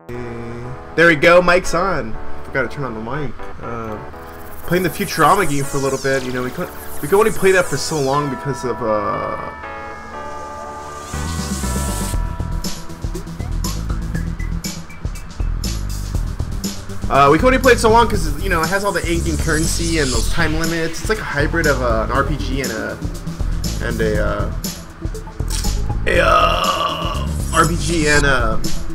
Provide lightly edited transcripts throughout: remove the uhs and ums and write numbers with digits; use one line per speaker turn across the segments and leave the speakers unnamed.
There we go, mic's on. Forgot to turn on the mic. Playing the Futurama game for a little bit. You know, we could only play that for so long because of we can only play it so long because, you know, it has all the in-game currency and those time limits. It's like a hybrid of an RPG and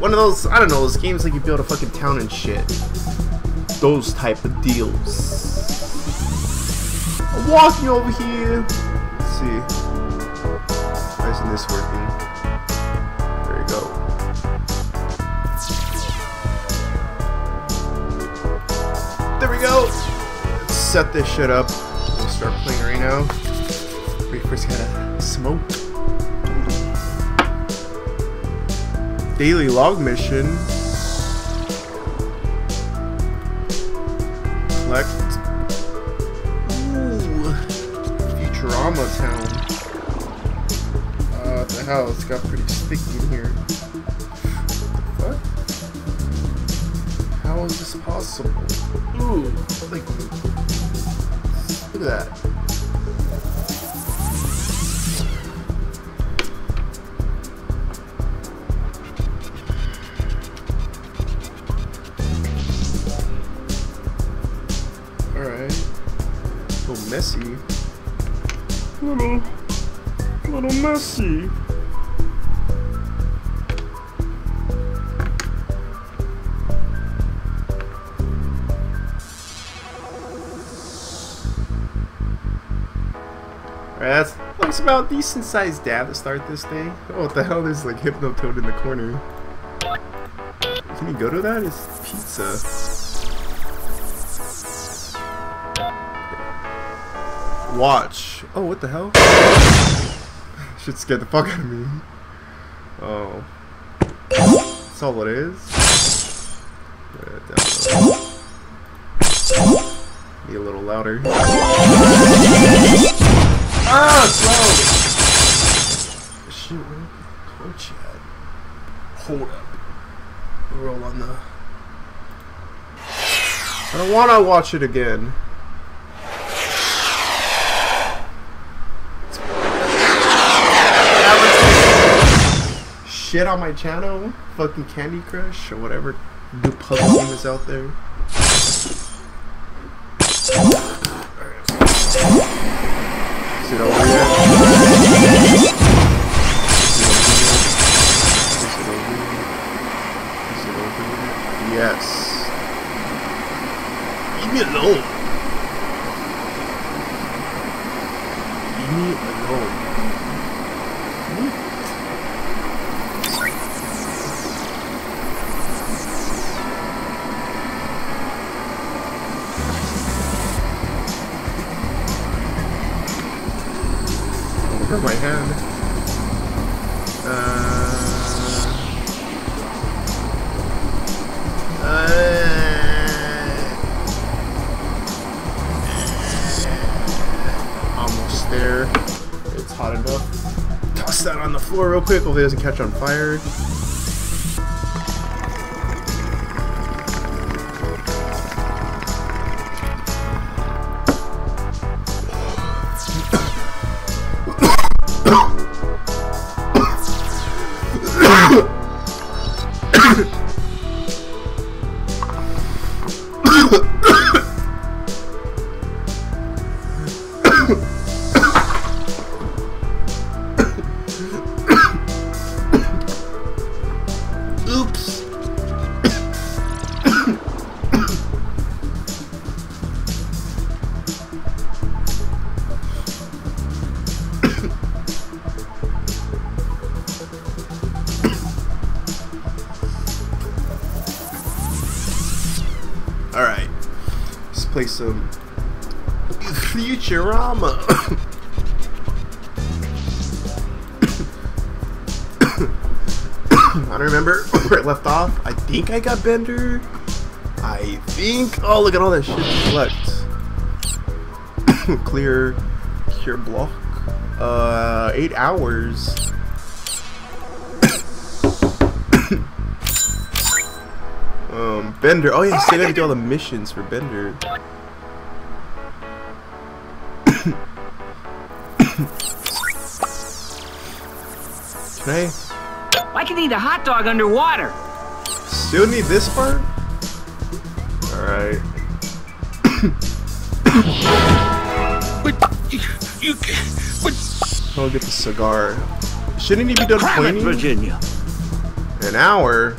one of those, I don't know, those games like you build a fucking town and shit. Those type of deals. I'm walking over here. Let's see. Why isn't this working? There you go. There we go. Let's set this shit up. We'll start playing right now. We first gotta smoke. Daily log mission. Collect. Ooh. Futurama town. What the hell? It's got pretty sticky in here. What? How is this possible? Ooh. Like, look at that. Messy. Little messy. Alright, that looks about a decent sized dab to start this thing. Oh, what the hell? There's like Hypnotoad in the corner. Can you go to that? It's pizza. Watch. Oh, what the hell? Shit scared the fuck out of me. Oh. That's all it is? Be a little louder. Ah, slow! Shit, where the torch at? Hold up. Roll on the... I don't wanna watch it again. Shit on my channel, fucking Candy Crush or whatever new puzzle game is out there. Is it over yet? Is it over yet? Yes. Leave me alone. Leave me alone. Where's my hand? Almost there. It's hot enough. Toss that on the floor real quick. Hopefully it doesn't catch on fire. Oops. Alright, let's play some Futurama. I don't remember where it left off. I think I got Bender. I think. Oh, look at all that shit select. Clear block. 8 hours. Bender. Oh yeah, you still gotta do all the missions for Bender. Can I?
I can eat a hot dog underwater.
Still need this part? Alright. I'll get the cigar. Shouldn't he be done cleaning?
Virginia.
An hour?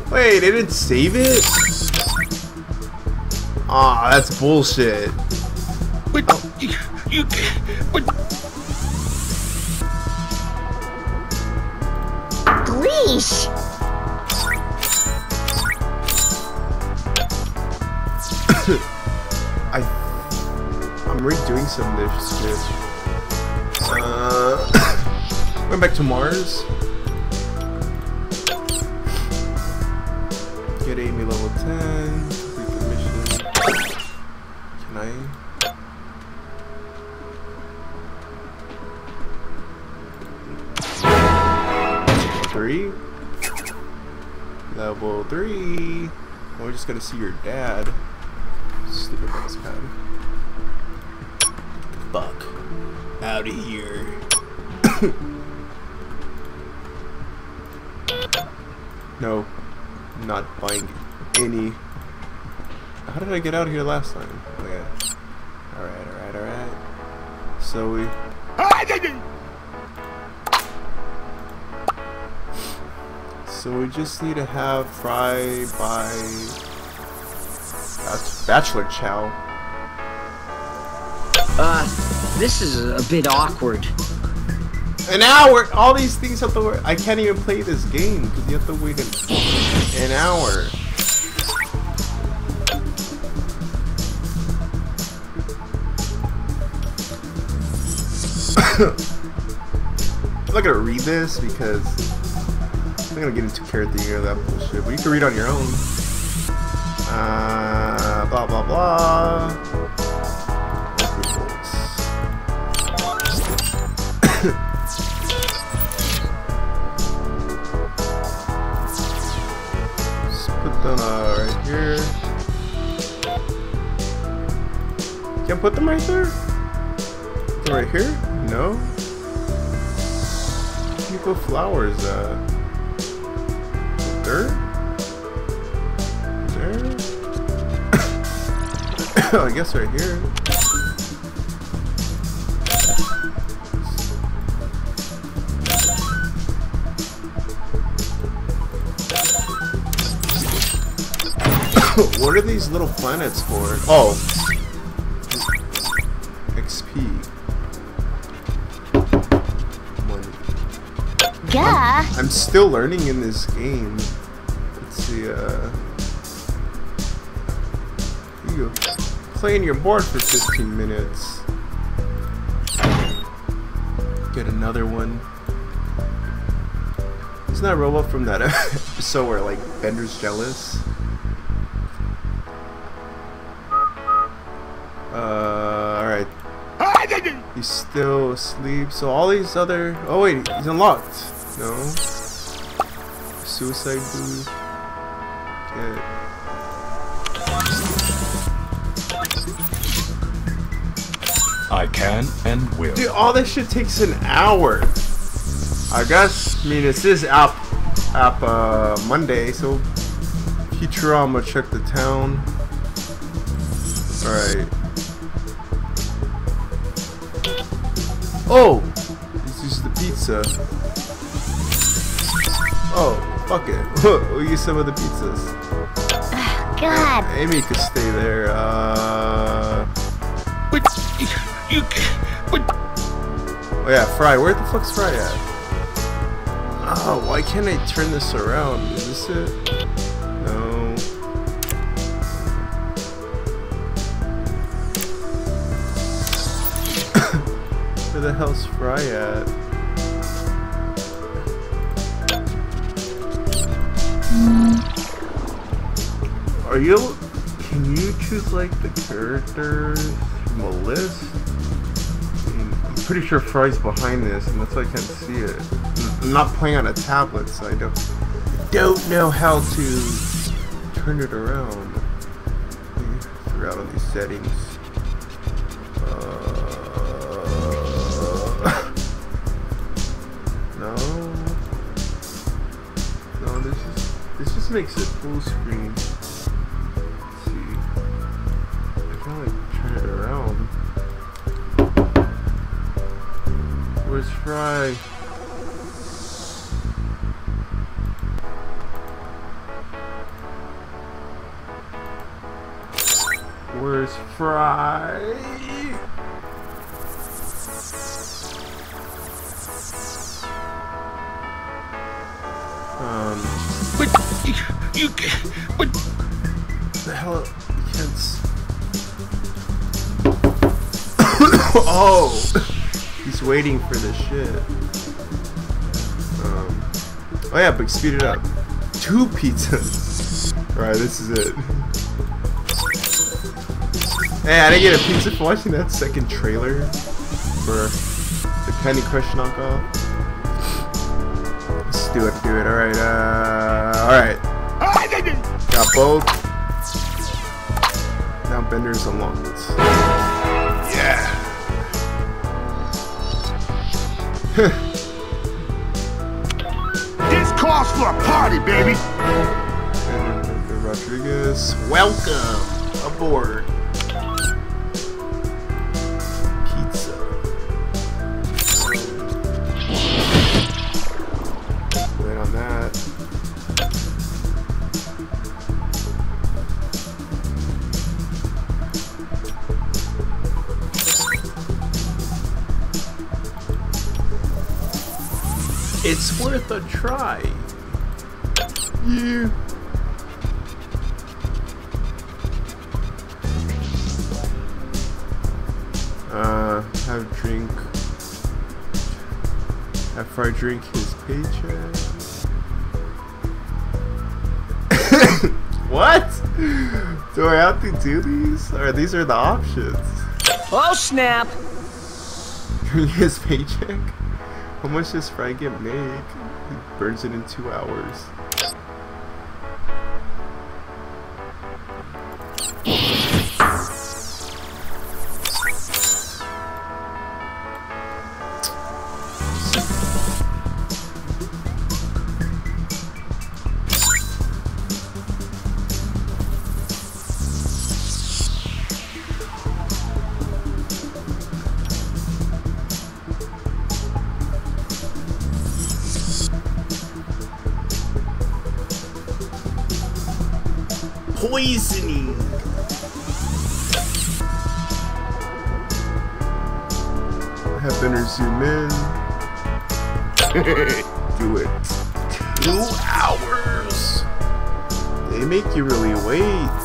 Wait, they didn't save it? Aw, that's bullshit.
Leash.
I'm redoing some of this shit. Went back to Mars. Get Amy level 10. Complete the mission. Can I? Three? Level 3. We're just gonna see your dad. Stupid mouse pad. Fuck. Out of here. No. I'm not buying any. How did I get out of here last time? Oh yeah. Alright. So we... So we just need to have Fry by... That's Bachelor Chow.
This is a bit awkward.
An hour! All these things have to work. I can't even play this game because you have to wait an hour. I'm not gonna read this because I'm not gonna get into character or that bullshit, but you can read on your own. Blah blah blah. Just put them right here. Can't put them right there? Put them right here? No. You put flowers there? Oh, I guess right here. What are these little planets for? Oh. XP.
Yeah.
I'm still learning in this game. Let's see, here you go. Playing your board for 15 minutes. Get another one. Isn't that robot from that episode where like Bender's jealous? Alright. He's still asleep. So all these other... Oh wait, he's unlocked. No. Suicide booth. Get...
I can and will.
Dude, all this shit takes an hour. I guess. I mean, this is app Monday, so Futurama, check the town. All right. Oh, this is the pizza. Oh, fuck it. We'll use some of the pizzas.
God.
Amy could stay there. Oh yeah, Fry. Where the fuck's Fry at? Oh, why can't I turn this around? Is this it? No. Where the hell's Fry at? Are you... Can you choose like the characters from a list? I'm pretty sure Fry's behind this, and that's why I can't see it. I'm not playing on a tablet, so I don't know how to turn it around. Figure out all these settings. No. No, this just makes it full screen. Let's see. I can like turn it around. Where's Fry? Where's Fry?
But you but
The hell? You can't. Oh, he's waiting for the shit. Oh yeah, but speed it up. 2 pizzas. All right, this is it. Hey, I didn't get a pizza for watching that second trailer for the Candy Crush knockoff. Let's do it, Alright, alright. Got both. Now Bender's unlocked. Yeah.
this calls for a party, baby.
Bender Rodriguez, welcome aboard. It's worth a try. Yeah. Have drink. Have Fry drink his paycheck. What? Do I have to do these? Or these are the options?
Oh, snap!
Drink his paycheck? How much does Fry get made? He burns it in 2 hours. Poisoning. Have Bender zoom in. Do it. 2 hours. They make you really wait.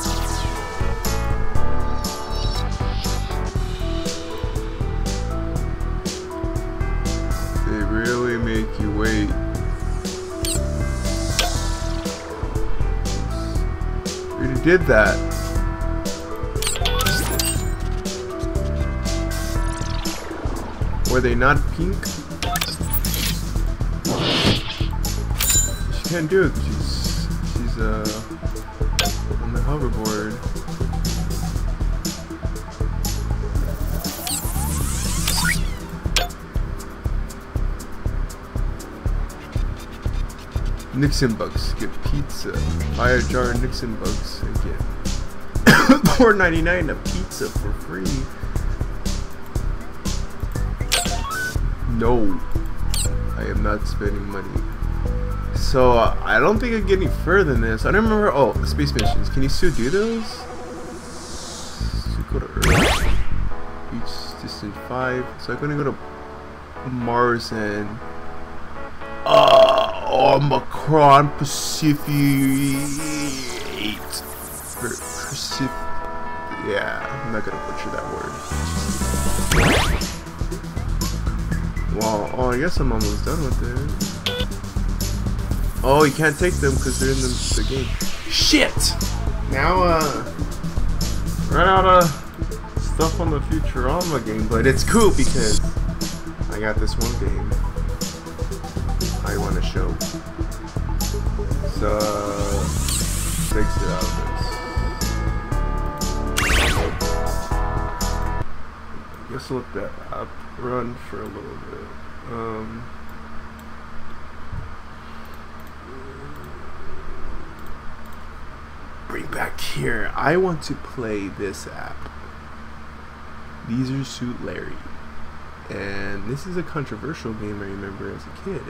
They really make you wait. Did that. Were they not pink? She can't do it. She's on the hoverboard. Nixon bucks, get pizza. Buy a jar of Nixon bucks and get $4.99 a pizza for free. No, I am not spending money. So I don't think I can get any further than this. I don't remember. Oh, space missions. Can you still do those? So go to Earth. Each distant 5. So I'm gonna go to Mars and. Oh, Macron Pacific. Yeah, I'm not gonna butcher that word. Wow. Oh, I guess I'm almost done with it. Oh, you can't take them because they're in the game. Shit! Now, run out of stuff on the Futurama game, but it's cool because I got this one game I want to show. So, Let's exit out of this. I guess I'll let that app run for a little bit. Bring back here. I want to play this app. Leisure Suit Larry. And this is a controversial game I remember as a kid.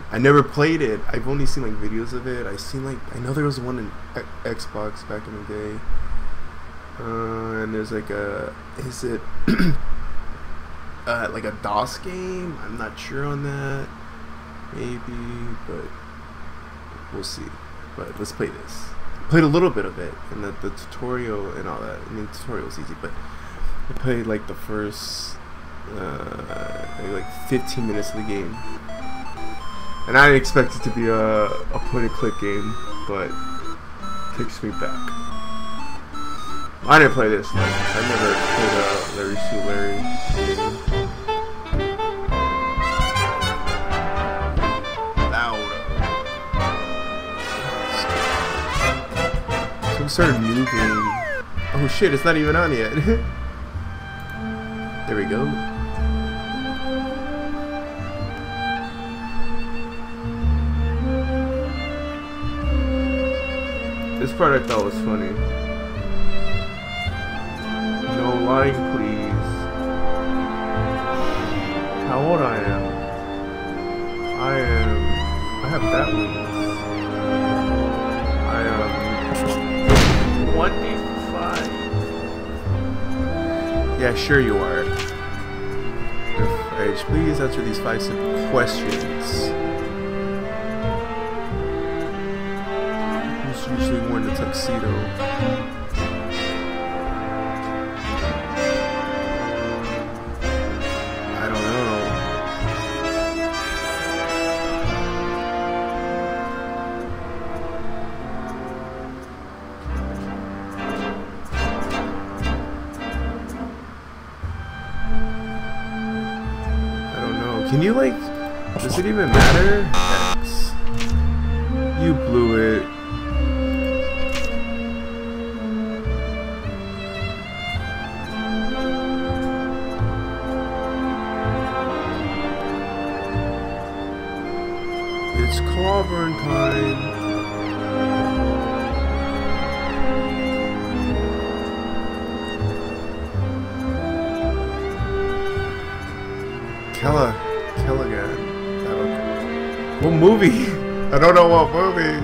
I never played it. I've only seen like videos of it. I know there was one in Xbox back in the day. And there's like is it like a DOS game? I'm not sure on that. Maybe, but we'll see. But let's play this. Played a little bit of it, and the tutorial and all that. I mean, the tutorial was easy, but I played like the first maybe like 15 minutes of the game, and I didn't expect it to be a point-and-click game, but it takes me back. I didn't play this. Like, I never played Larry Suit Larry game. Some sort of new game. Oh shit, it's not even on yet. There we go. This part I thought was funny. No lying, please. How old I am? I have that one. I am 25. Yeah, sure you are. Your age. Please answer these 5 simple questions. Who's usually worn the tuxedo? Can you, like, does it even matter? X. You blew it. It's clobbering time. Kelligan. What movie? I don't know what movie.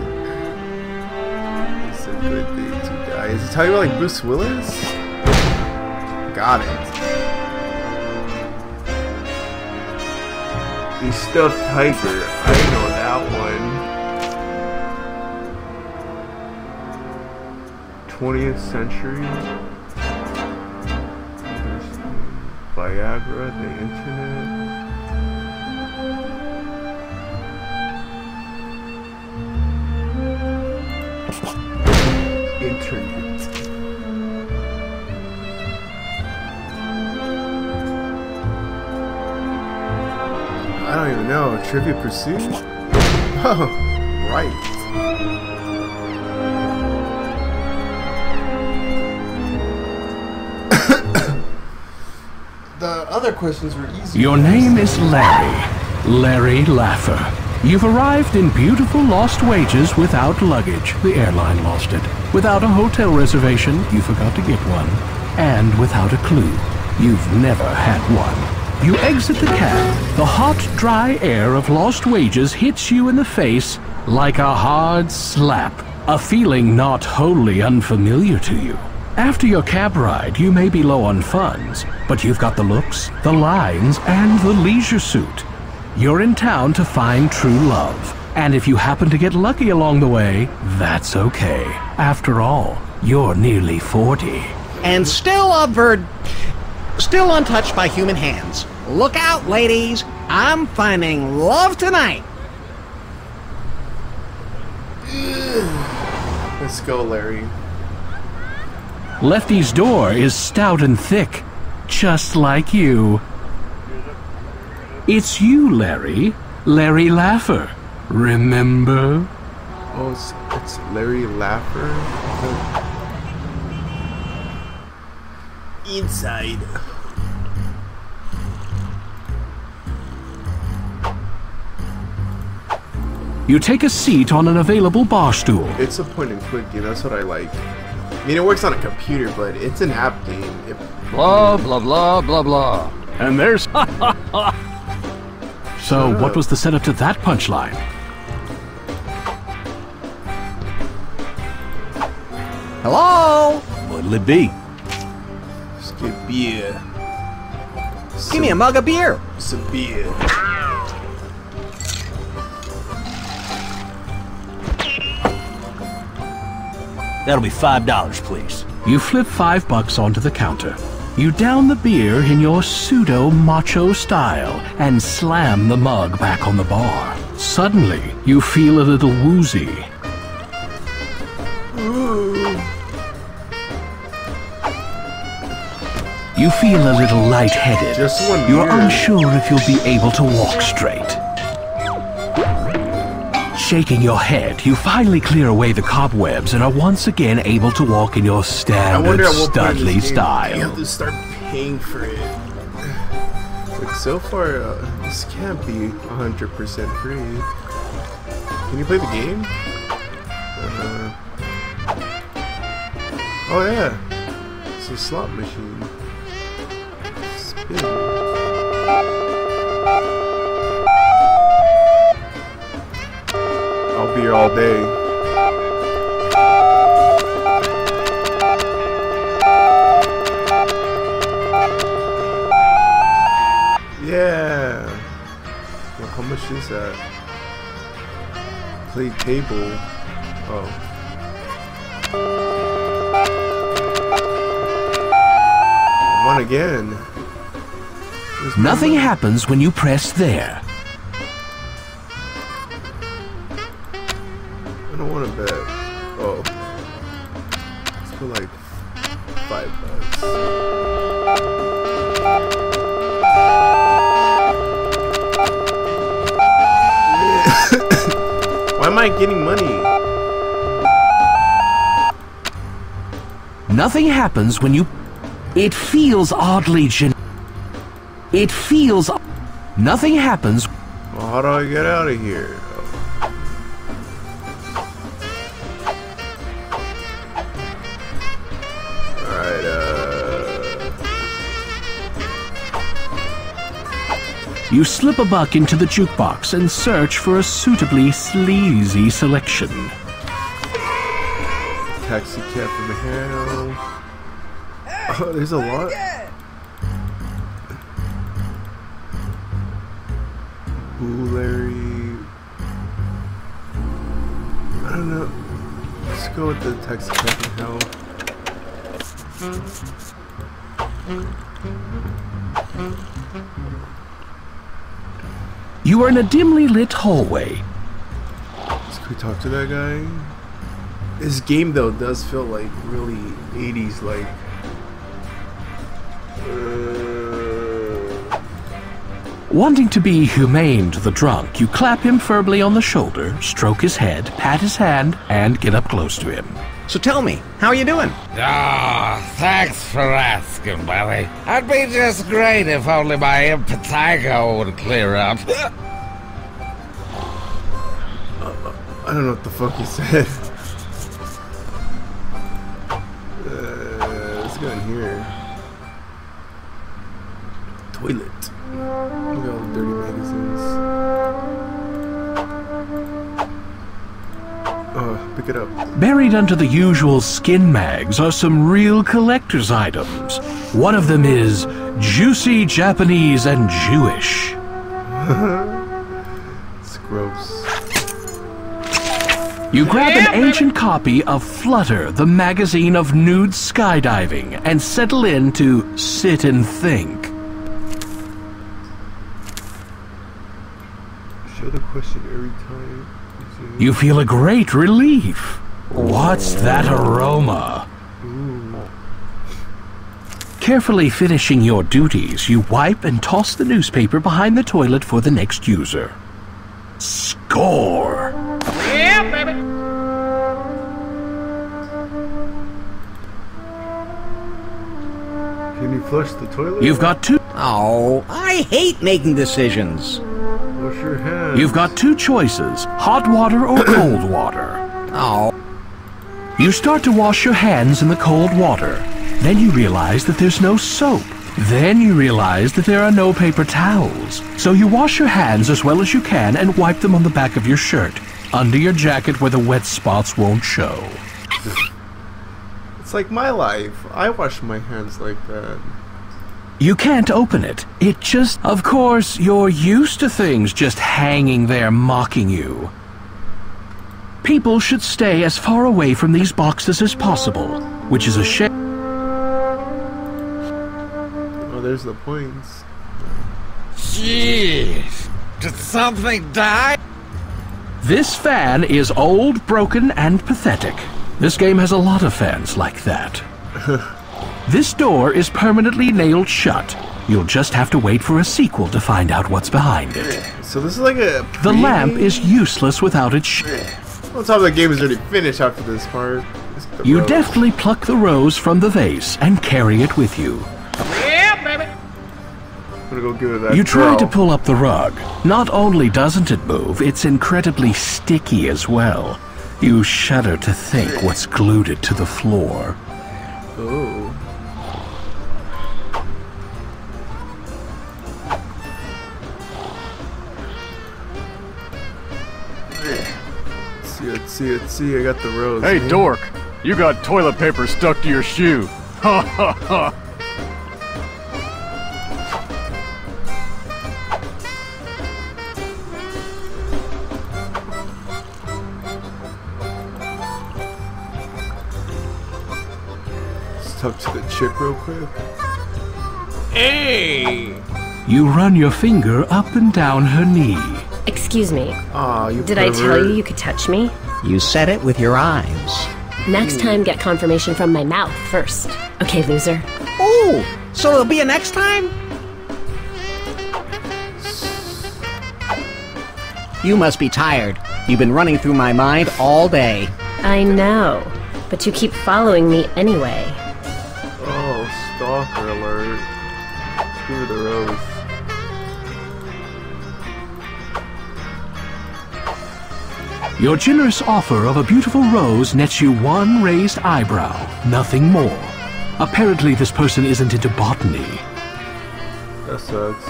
It's a good thing to die. Is it talking about like Bruce Willis? Got it. The Stuffed Tiger. I know that one. 20th century. Viagra, the internet. I don't even know. Trivial Pursuit? Oh, right. The other questions were easy.
Your name is Larry. Larry Laffer. You've arrived in beautiful Lost Wages without luggage. The airline lost it. Without a hotel reservation, you forgot to get one. And without a clue, you've never had one. You exit the cab. The hot, dry air of Lost Wages hits you in the face like a hard slap. A feeling not wholly unfamiliar to you. After your cab ride, you may be low on funds, but you've got the looks, the lines, and the leisure suit. You're in town to find true love. And if you happen to get lucky along the way, that's okay. After all, you're nearly 40.
And still still untouched by human hands. Look out, ladies. I'm finding love tonight.
Let's go, Larry.
Lefty's door is stout and thick, just like you. It's you, Larry. Larry Laffer. Remember?
Oh, it's Larry Laffer. Inside.
You take a seat on an available bar stool.
It's a point and click game. That's what I like. I mean, it works on a computer, but it's an app game.
Blah, blah, blah, blah, blah.
And there's... So, what was the setup to that punchline?
Hello?
What'll it be?
Just get beer.
Give me a mug of beer.
Some beer.
That'll be $5, please.
You flip $5 onto the counter. You down the beer in your pseudo-macho style and slam the mug back on the bar. Suddenly, you feel a little woozy. You feel a little lightheaded.
Just one
You're
beer.
unsure if you'll be able to walk straight. Shaking your head, you finally clear away the cobwebs and are once again able to walk in your
I
standard
wonder at what point in
Studley
this game
style.
you have to start paying for it. Like so far, this can't be 100% free. Can you play the game? Oh yeah, it's a slot machine. Spin. I'll be here all day. Yeah. Well, how much is that? Play table. Oh. One again.
Nothing happens when you press there.
I don't want to bet. Oh. Let's put like $5. Why am I getting money?
Nothing happens when you... It feels oddly It feels... Nothing happens...
Well, how do I get out of here? Alright,
You slip a buck into the jukebox and search for a suitably sleazy selection.
Taxi cab from hell. Oh, there's a lot. Ooh, Larry. I don't know. Let's go with the taxi cab from hell.
You are in a dimly lit hallway.
Let's quick talk to that guy. This game though does feel like really 80s like.
Wanting to be humane to the drunk, you clap him firmly on the shoulder, stroke his head, pat his hand, and get up close to him.
So tell me, how are you doing?
Ah, thanks for asking, buddy. I'd be just great if only my impetigo would clear up.
I don't know what the fuck he said. Let's go in here. Toilet. Look at all the dirty magazines. Oh, pick it up.
Buried under the usual skin mags are some real collector's items. One of them is juicy Japanese and Jewish.
It's gross.
You grab an ancient copy of Flutter, the magazine of nude skydiving, and settle in to sit and think.
Show the question every time.
You feel a great relief. What's that aroma? Carefully finishing your duties, you wipe and toss the newspaper behind the toilet for the next user. Score!
Yeah, baby.
flush the toilet?
You've got two.
Oh, I hate making decisions.
Wash your hands.
You've got two choices: hot water or cold water.
Oh.
You start to wash your hands in the cold water. Then you realize that there's no soap. Then you realize that there are no paper towels. So you wash your hands as well as you can and wipe them on the back of your shirt, under your jacket where the wet spots won't show.
It's like my life. I wash my hands like that.
You can't open it. It just... Of course, you're used to things just hanging there mocking you. People should stay as far away from these boxes as possible, which is a shame.
Oh, there's the points.
Jeez. Did something die?
This fan is old, broken, and pathetic. This game has a lot of fans like that. This door is permanently nailed shut. You'll just have to wait for a sequel to find out what's behind it.
So this is like a...
The lamp is useless without its
On top of the game is already finished after this part.
You deftly pluck the rose from the vase and carry it with you.
I'm gonna go give it that
You try
girl.
to pull up the rug. Not only doesn't it move, it's incredibly sticky as well. You shudder to think what's glued it to the floor.
Oh. Let's see, I got the rose.
Hey,
man.
dork! You got toilet paper stuck to your shoe. Ha ha ha!
Let's talk to the chick real quick. Hey!
You run your finger up and down her knee.
Excuse me.
Aw, you
Did I tell you could touch me?
You said it with your eyes.
Next time, get confirmation from my mouth first. Okay, loser.
Ooh, so there'll be a next time? You must be tired. You've been running through my mind all day.
I know, but you keep following me anyway.
Oh, stalker alert. Screw the rose.
Your generous offer of a beautiful rose nets you one raised eyebrow, nothing more. Apparently this person isn't into botany.
That sucks.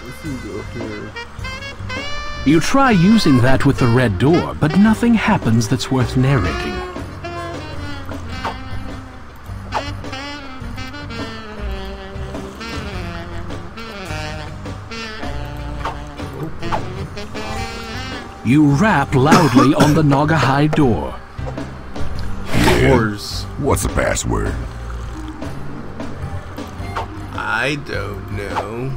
Let's go here.
You try using that with the red door, but nothing happens that's worth narrating. You rap loudly on the Nagahide door.
Wars.
What's the password?
I don't know.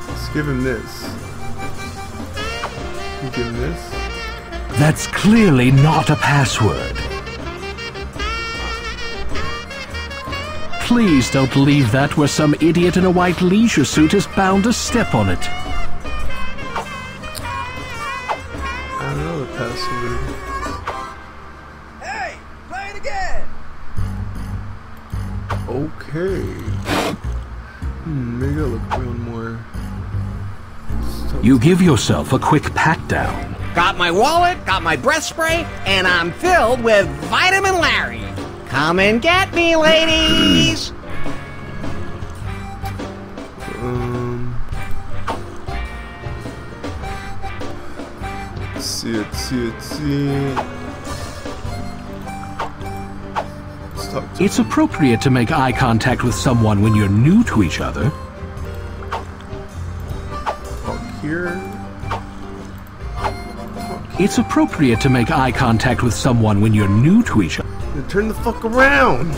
Let's give him this. You give him this?
That's clearly not a password. Please don't leave that where some idiot in a white leisure suit is bound to step on it.
I don't know the password.
Hey, play it again.
Okay. Maybe I'll look around more.
You give yourself a quick pat down.
Got my wallet, got my breath spray, and I'm filled with Vitamin Larry. Come and get me, ladies!
See.
It's appropriate to make eye contact with someone when you're new to each other.
Talk here.
It's appropriate to make eye contact with someone when you're new to each other.
Turn the fuck around!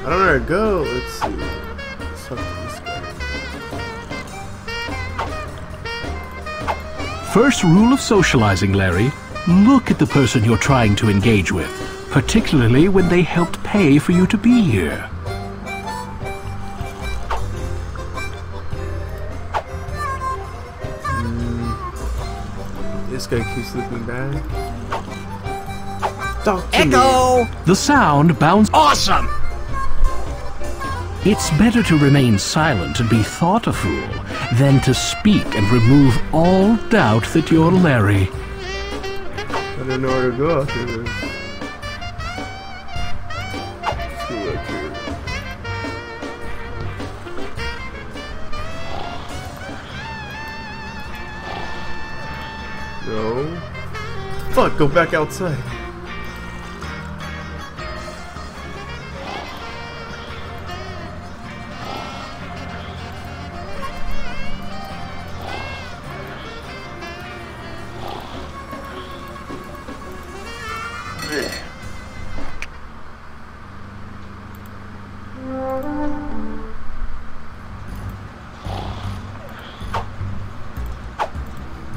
I don't know where to go. Let's see. Let's talk to this guy.
First rule of socializing, Larry. Look at the person you're trying to engage with, particularly when they helped pay for you to be here.
This guy keeps looking back. Talk to
Echo!
me.
The sound bounces.
Awesome!
It's better to remain silent and be thought a fool than to speak and remove all doubt that you're Larry.
I don't know where to go after this. Let's go back here. No. Fuck, go back outside.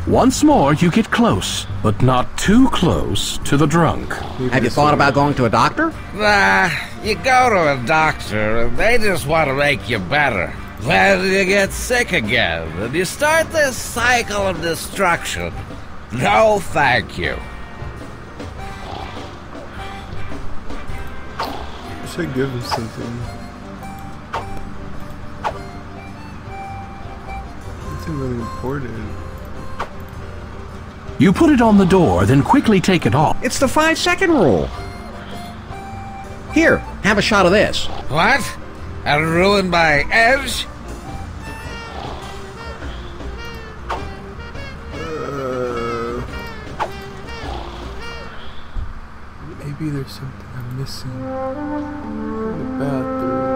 Once more, you get close, but not too close to the drunk.
Have you thought about going to a doctor?
Nah, you go to a doctor and they just want to make you better. Then you get sick again and you start this cycle of destruction. No thank you.
I should give him something. Something really important.
You put it on the door, then quickly take it off.
It's the 5-second rule. Here, have a shot of this.
What? And ruin my edge?
Maybe there's something I'm missing in the bathroom.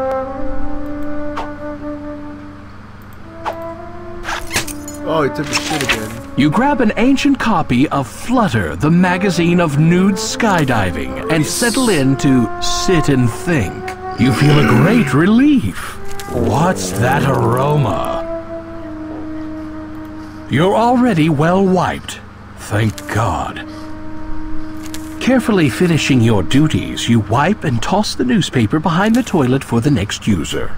Oh, he took a shit again.
You grab an ancient copy of Flutter, the magazine of nude skydiving, and settle in to sit and think. You feel a great relief. What's that aroma? You're already well wiped. Thank God. Carefully finishing your duties, you wipe and toss the newspaper behind the toilet for the next user.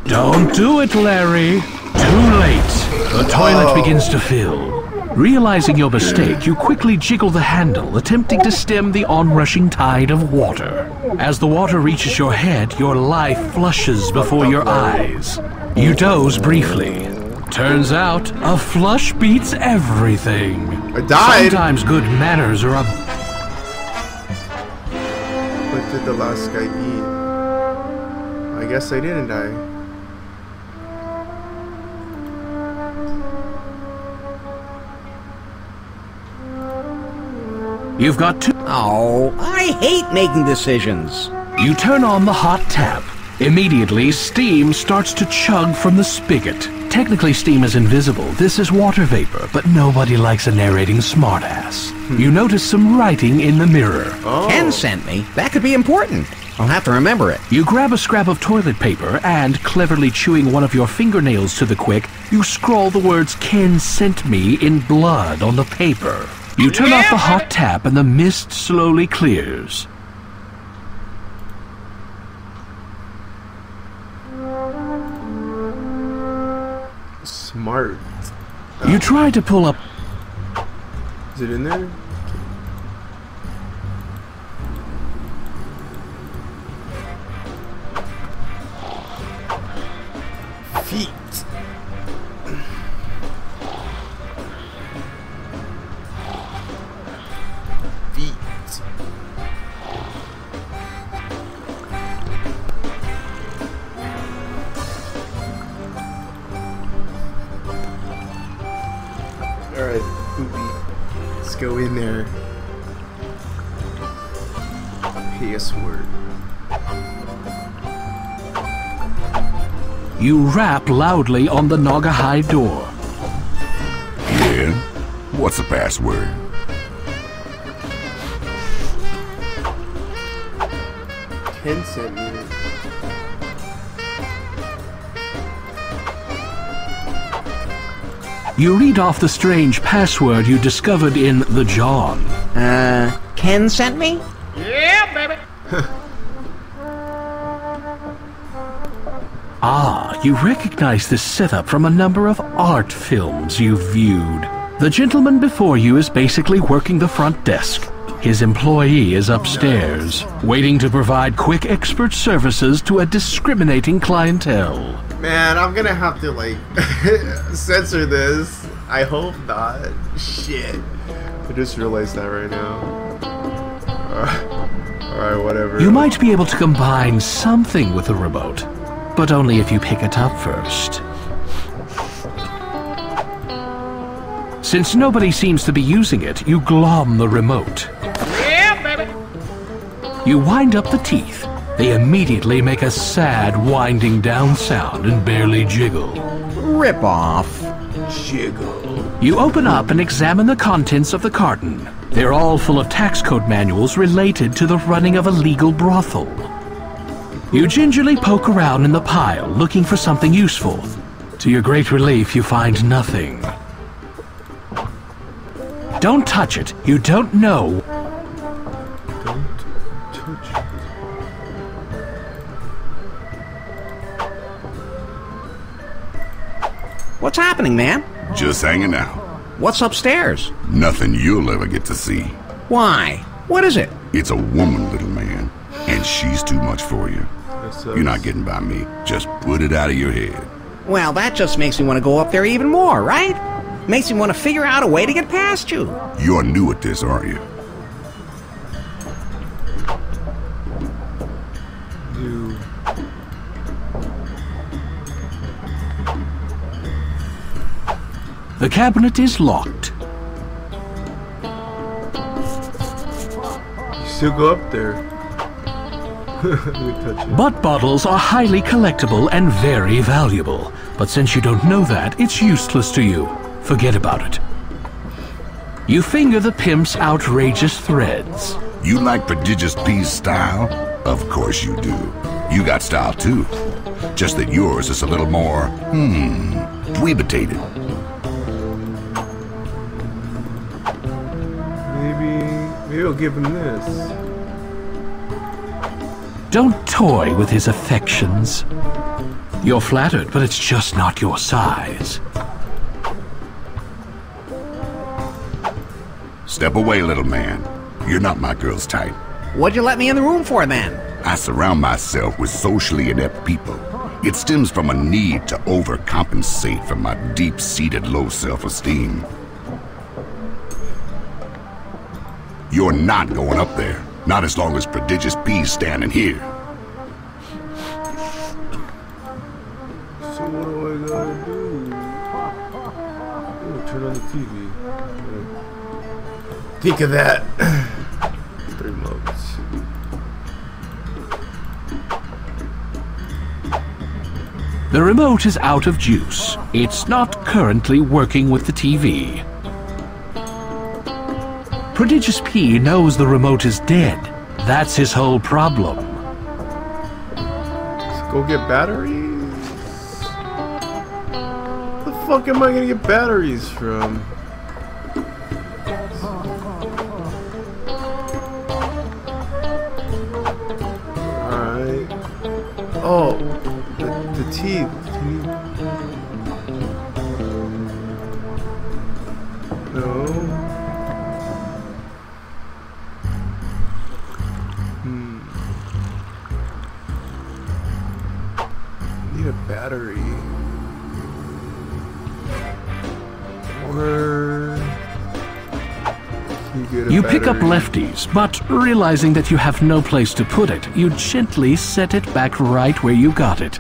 Don't do it, Larry. Too late. The toilet begins to fill. Realizing your mistake, you quickly jiggle the handle, attempting to stem the onrushing tide of water. As the water reaches your head, your life flushes before your eyes. You doze briefly. Turns out, a flush beats everything.
I died.
Sometimes good manners are a...
What did the last guy eat? I guess I didn't die.
You've got two...
Oh, I hate making decisions.
You turn on the hot tap. Immediately, steam starts to chug from the spigot. Technically, steam is invisible. This is water vapor, but nobody likes a narrating smartass. You notice some writing in the mirror.
Oh.
Ken sent me. That could be important. I'll have to remember it.
You grab a scrap of toilet paper and, cleverly chewing one of your fingernails to the quick, you scrawl the words "Ken sent me" in blood on the paper. You turn off the hot tap and the mist slowly clears.
Smart.
You try to pull up...
Is it in there? Feet. Alright, Poopy. Let's go in there. Password.
You rap loudly on the Naugahyde door.
Yeah? What's the password?
Ken sent me.
You read off the strange password you discovered in the John.
Ken sent me?
Yeah, baby.
Ah, you recognize this setup from a number of art films you've viewed. The gentleman before you is basically working the front desk. His employee is upstairs, waiting to provide quick expert services to a discriminating clientele.
Man, I'm gonna have to, like, censor this. I hope not. Shit. I just realized that right now. Alright, whatever.
You might be able to combine something with the remote, but only if you pick it up first. Since nobody seems to be using it, you glom the remote.
Yeah, baby.
You wind up the teeth. They immediately make a sad winding down sound and barely jiggle.
Rip off.
Jiggle.
You open up and examine the contents of the carton. They're all full of tax code manuals related to the running of a legal brothel. You gingerly poke around in the pile looking for something useful. To your great relief, you find nothing. Don't touch it. You don't know.
Don't touch it.
What's happening, man?
Just hanging out.
What's upstairs?
Nothing you'll ever get to see.
Why? What is it?
It's a woman, little man, and she's too much for you.
That
You're not getting by me. Just put it out of your head.
Well, that just makes me want to go up there even more, right? Makes me want to figure out a way to get past you.
You're new at this, aren't you?
You.
The cabinet is locked.
You still go up there. Let me touch it.
Butt bottles are highly collectible and very valuable, but since you don't know that, it's useless to you. Forget about it. You finger the pimp's outrageous threads.
You like Prodigious P's style? Of course you do. You got style too. Just that yours is a little more, dweebitated.
Maybe I'll give him this.
Don't toy with his affections. You're flattered, but it's just not your size.
Step away, little man. You're not my girl's type.
What'd you let me in the room for, then?
I surround myself with socially inept people. It stems from a need to overcompensate for my deep-seated low self-esteem. You're not going up there. Not as long as Prodigious P's standing here.
So what do I gotta do? Oh, turn on the TV. Think of that. 3 modes.
The remote is out of juice. It's not currently working with the TV. Prodigious P knows the remote is dead. That's his whole problem.
Let's go get batteries. The fuck am I gonna get batteries from? Alright. Oh, the teeth. Can you... No. Need a battery. Or can you get a
You pick up
battery?
lefties, but realizing that you have no place to put it, you gently set it back right where you got it.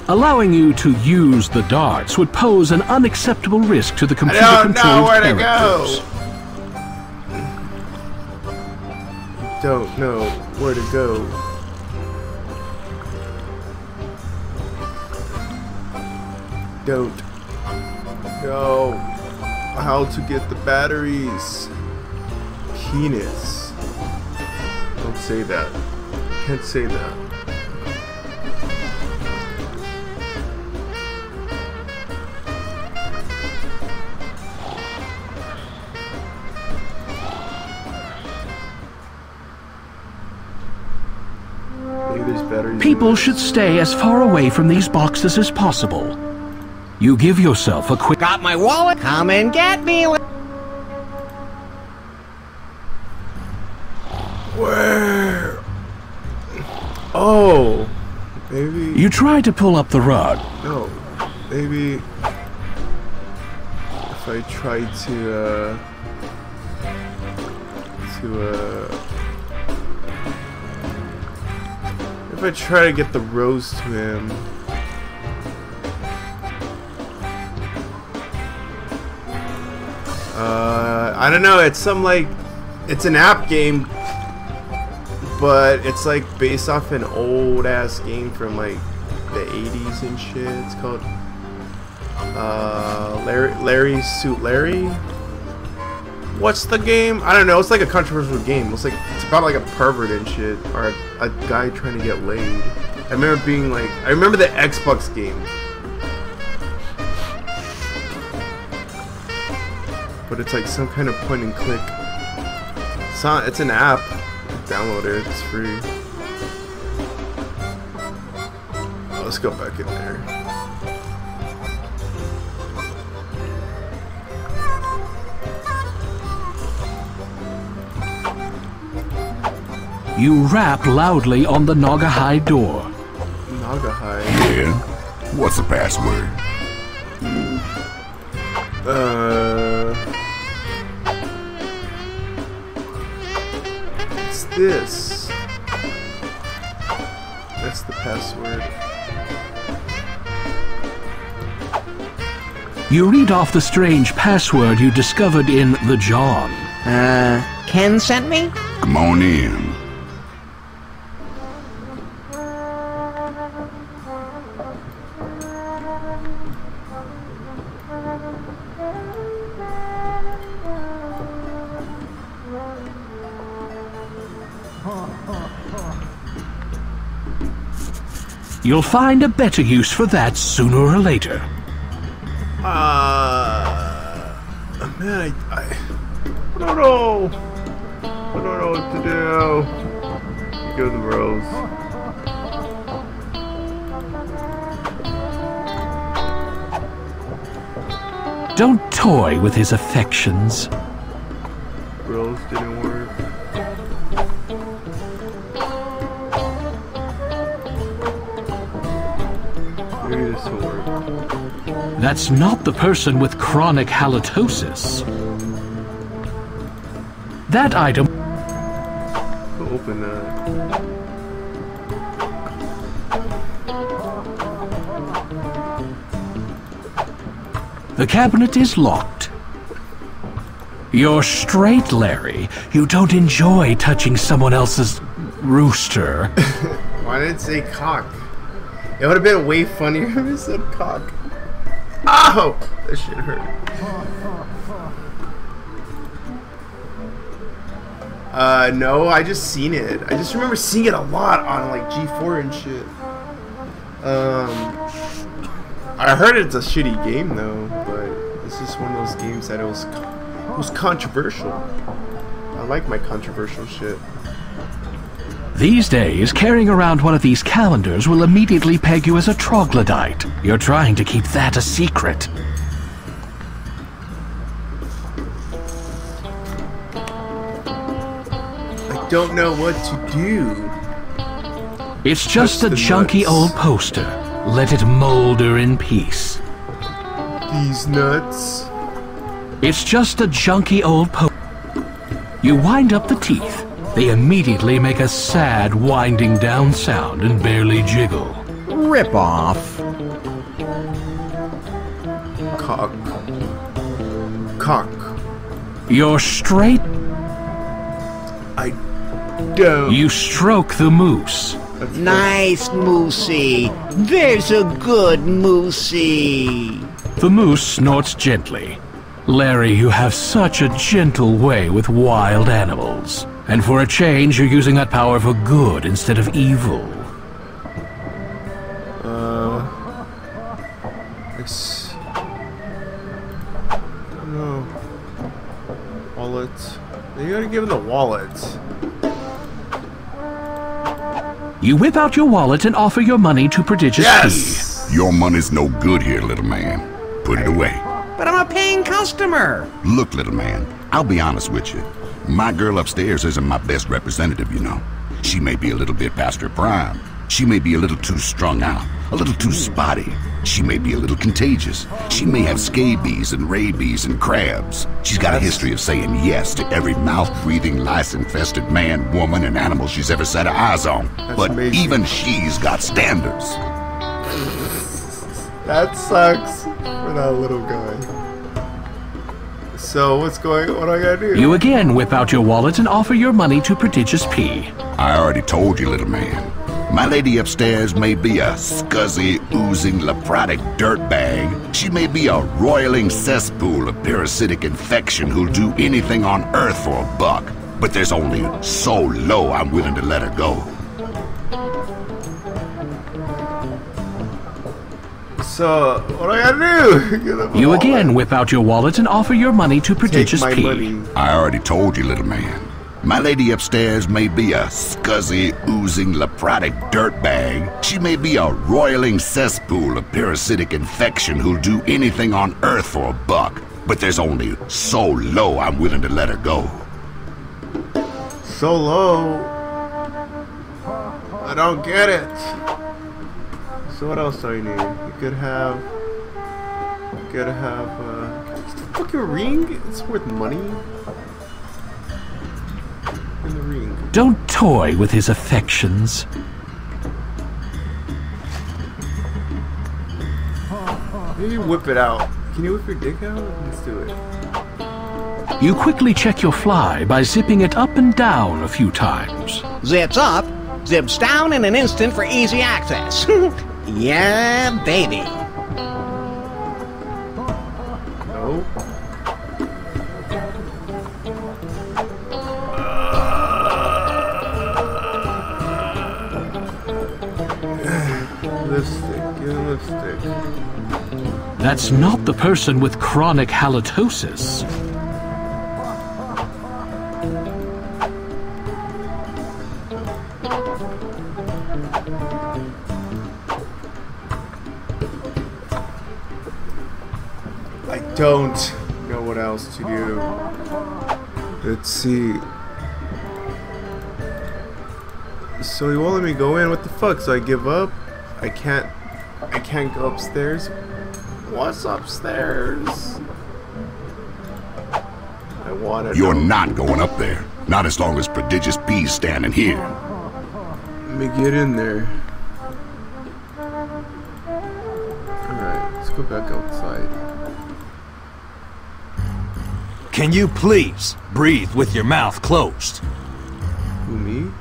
Allowing you to use the darts would pose an unacceptable risk to the
I don't know
computer-controlled
where to
characters.
go. Don't know where to go. Don't know how to get the batteries. Penis. Don't say that. Can't say that. Maybe there's batteries in
People
this.
should stay as far away from these boxes as possible. You give yourself a quick...
Got my wallet? Come and get me.
Where? Oh, maybe.
You try to pull up the rug.
No, maybe if I try to if I try to get the rose to him. I don't know. It's some like, it's an app game, but it's like based off an old ass game from like the 80s and shit. It's called Larry Suit Larry. What's the game? I don't know. It's like a controversial game. It's about like a pervert and shit, or a guy trying to get laid. I remember being like, I remember the Xbox game. But it's like some kind of point and click. It's an app. Download it. It's free. Let's go back in there.
You rap loudly on the Naugahyde door.
Naugahyde?
Yeah? What's the password?
It's this. That's the password.
You read off the strange password you discovered in the John.
Ken sent me?
Come on in.
You'll find a better use for that sooner or later.
Man, I don't know. I don't know what to do. Go to the rose.
Don't toy with his affections.
Rose didn't work. Maybe this will work.
That's not the person with chronic halitosis. That item...
Open that.
The cabinet is locked. You're straight, Larry. You don't enjoy touching someone else's rooster.
Why did it say cock? It would have been way funnier if it said cock. Ow! That shit hurt. No, I just seen it. I just remember seeing it a lot on like G4 and shit. I heard it's a shitty game though, but it's just one of those games that it was controversial. I like my controversial shit.
These days, carrying around one of these calendars will immediately peg you as a troglodyte. You're trying to keep that a secret.
I don't know what to do.
It's just a junky old poster. Let it molder in peace.
These nuts.
It's just a junky old poster. You wind up the teeth. They immediately make a sad winding down sound and barely jiggle.
Rip off.
Cock. Cock.
You're straight.
I don't.
You stroke the moose.
Nice, Moosey. There's a good Moosey.
The moose snorts gently. Larry, you have such a gentle way with wild animals. And for a change, you're using that power for good instead of evil.
I don't know. Wallet. You gotta give him the wallet.
You whip out your wallet and offer your money to Prodigious
Yes!
Your money's no good here, little man. Put it away.
But I'm a paying customer.
Look, little man, I'll be honest with you. My girl upstairs isn't my best representative, you know. She may be a little bit past her prime. She may be a little too strung out, a little too spotty. She may be a little contagious. She may have scabies and rabies and crabs. She's got a history of saying yes to every mouth-breathing, lice-infested man, woman, and animal she's ever set her eyes on. But
amazing.
even she's got standards.
That sucks for that little guy. So what do I gotta do?
You again whip out your wallet and offer your money to Prodigious P.
I already told you, little man. My lady upstairs may be a scuzzy, oozing, leprotic dirtbag. She may be a roiling cesspool of parasitic infection who'll do anything on earth for a buck. But there's only so low I'm willing to let her go.
So what do I gotta do?
You again whip out your wallet and offer your money to Prodigious
Take my
P.
money.
I already told you, little man. My lady upstairs may be a scuzzy, oozing, leprotic dirtbag. She may be a roiling cesspool of parasitic infection who'll do anything on earth for a buck. But there's only so low I'm willing to let her go.
So low. I don't get it. So what else do I need? You could have fucking ring. It's worth money. In the ring.
Don't toy with his affections.
Maybe whip it out. Can you whip your dick out? Let's do it.
You quickly check your fly by zipping it up and down a few times.
Zips up, zips down in an instant for easy access. Yeah, baby.
No. Lipstick, get a lipstick.
That's not the person with chronic halitosis.
I don't know what else to do. Let's see. So he won't let me go in. What the fuck? So I give up. I can't go upstairs. What's upstairs? I want it.
You're not going up there. Not as long as Prodigious P's standing here.
Let me get in there. Alright, let's go back outside.
Can you please breathe with your mouth closed?
Who, me?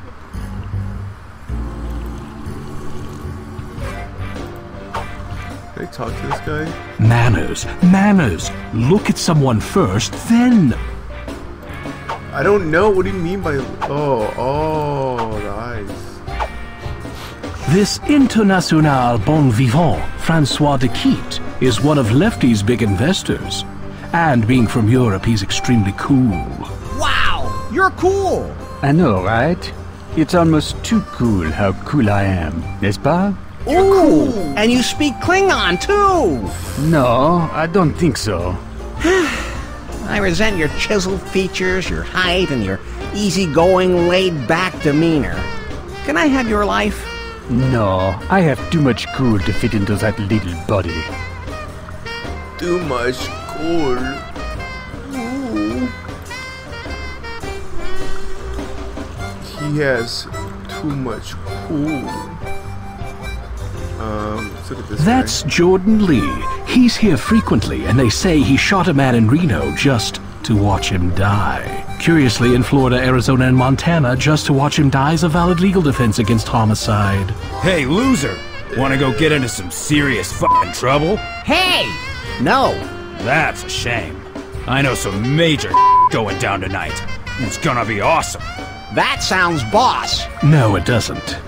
Can I talk to this guy?
Manners, manners. Look at someone first, then.
I don't know. What do you mean by... Oh, the eyes.
This international bon vivant, Francois de Quitte, is one of Lefty's big investors. And being from Europe, he's extremely cool.
Wow, you're cool.
I know, right? It's almost too cool how cool I am, n'est-ce pas?
You're cool. And you speak Klingon, too.
No, I don't think so.
I resent your chiseled features, your height, and your easygoing, laid-back demeanor. Can I have your life?
No, I have too much cool to fit into that little body.
Too much cool. Ooh. He has too much cool. Let's look at this
That's
guy.
Jordan Lee. He's here frequently, and they say he shot a man in Reno just to watch him die. Curiously, in Florida, Arizona, and Montana, just to watch him die is a valid legal defense against homicide.
Hey, loser! Wanna go get into some serious fucking trouble?
Hey! No.
That's a shame. I know some major going down tonight. It's gonna be awesome.
That sounds boss.
No, it doesn't.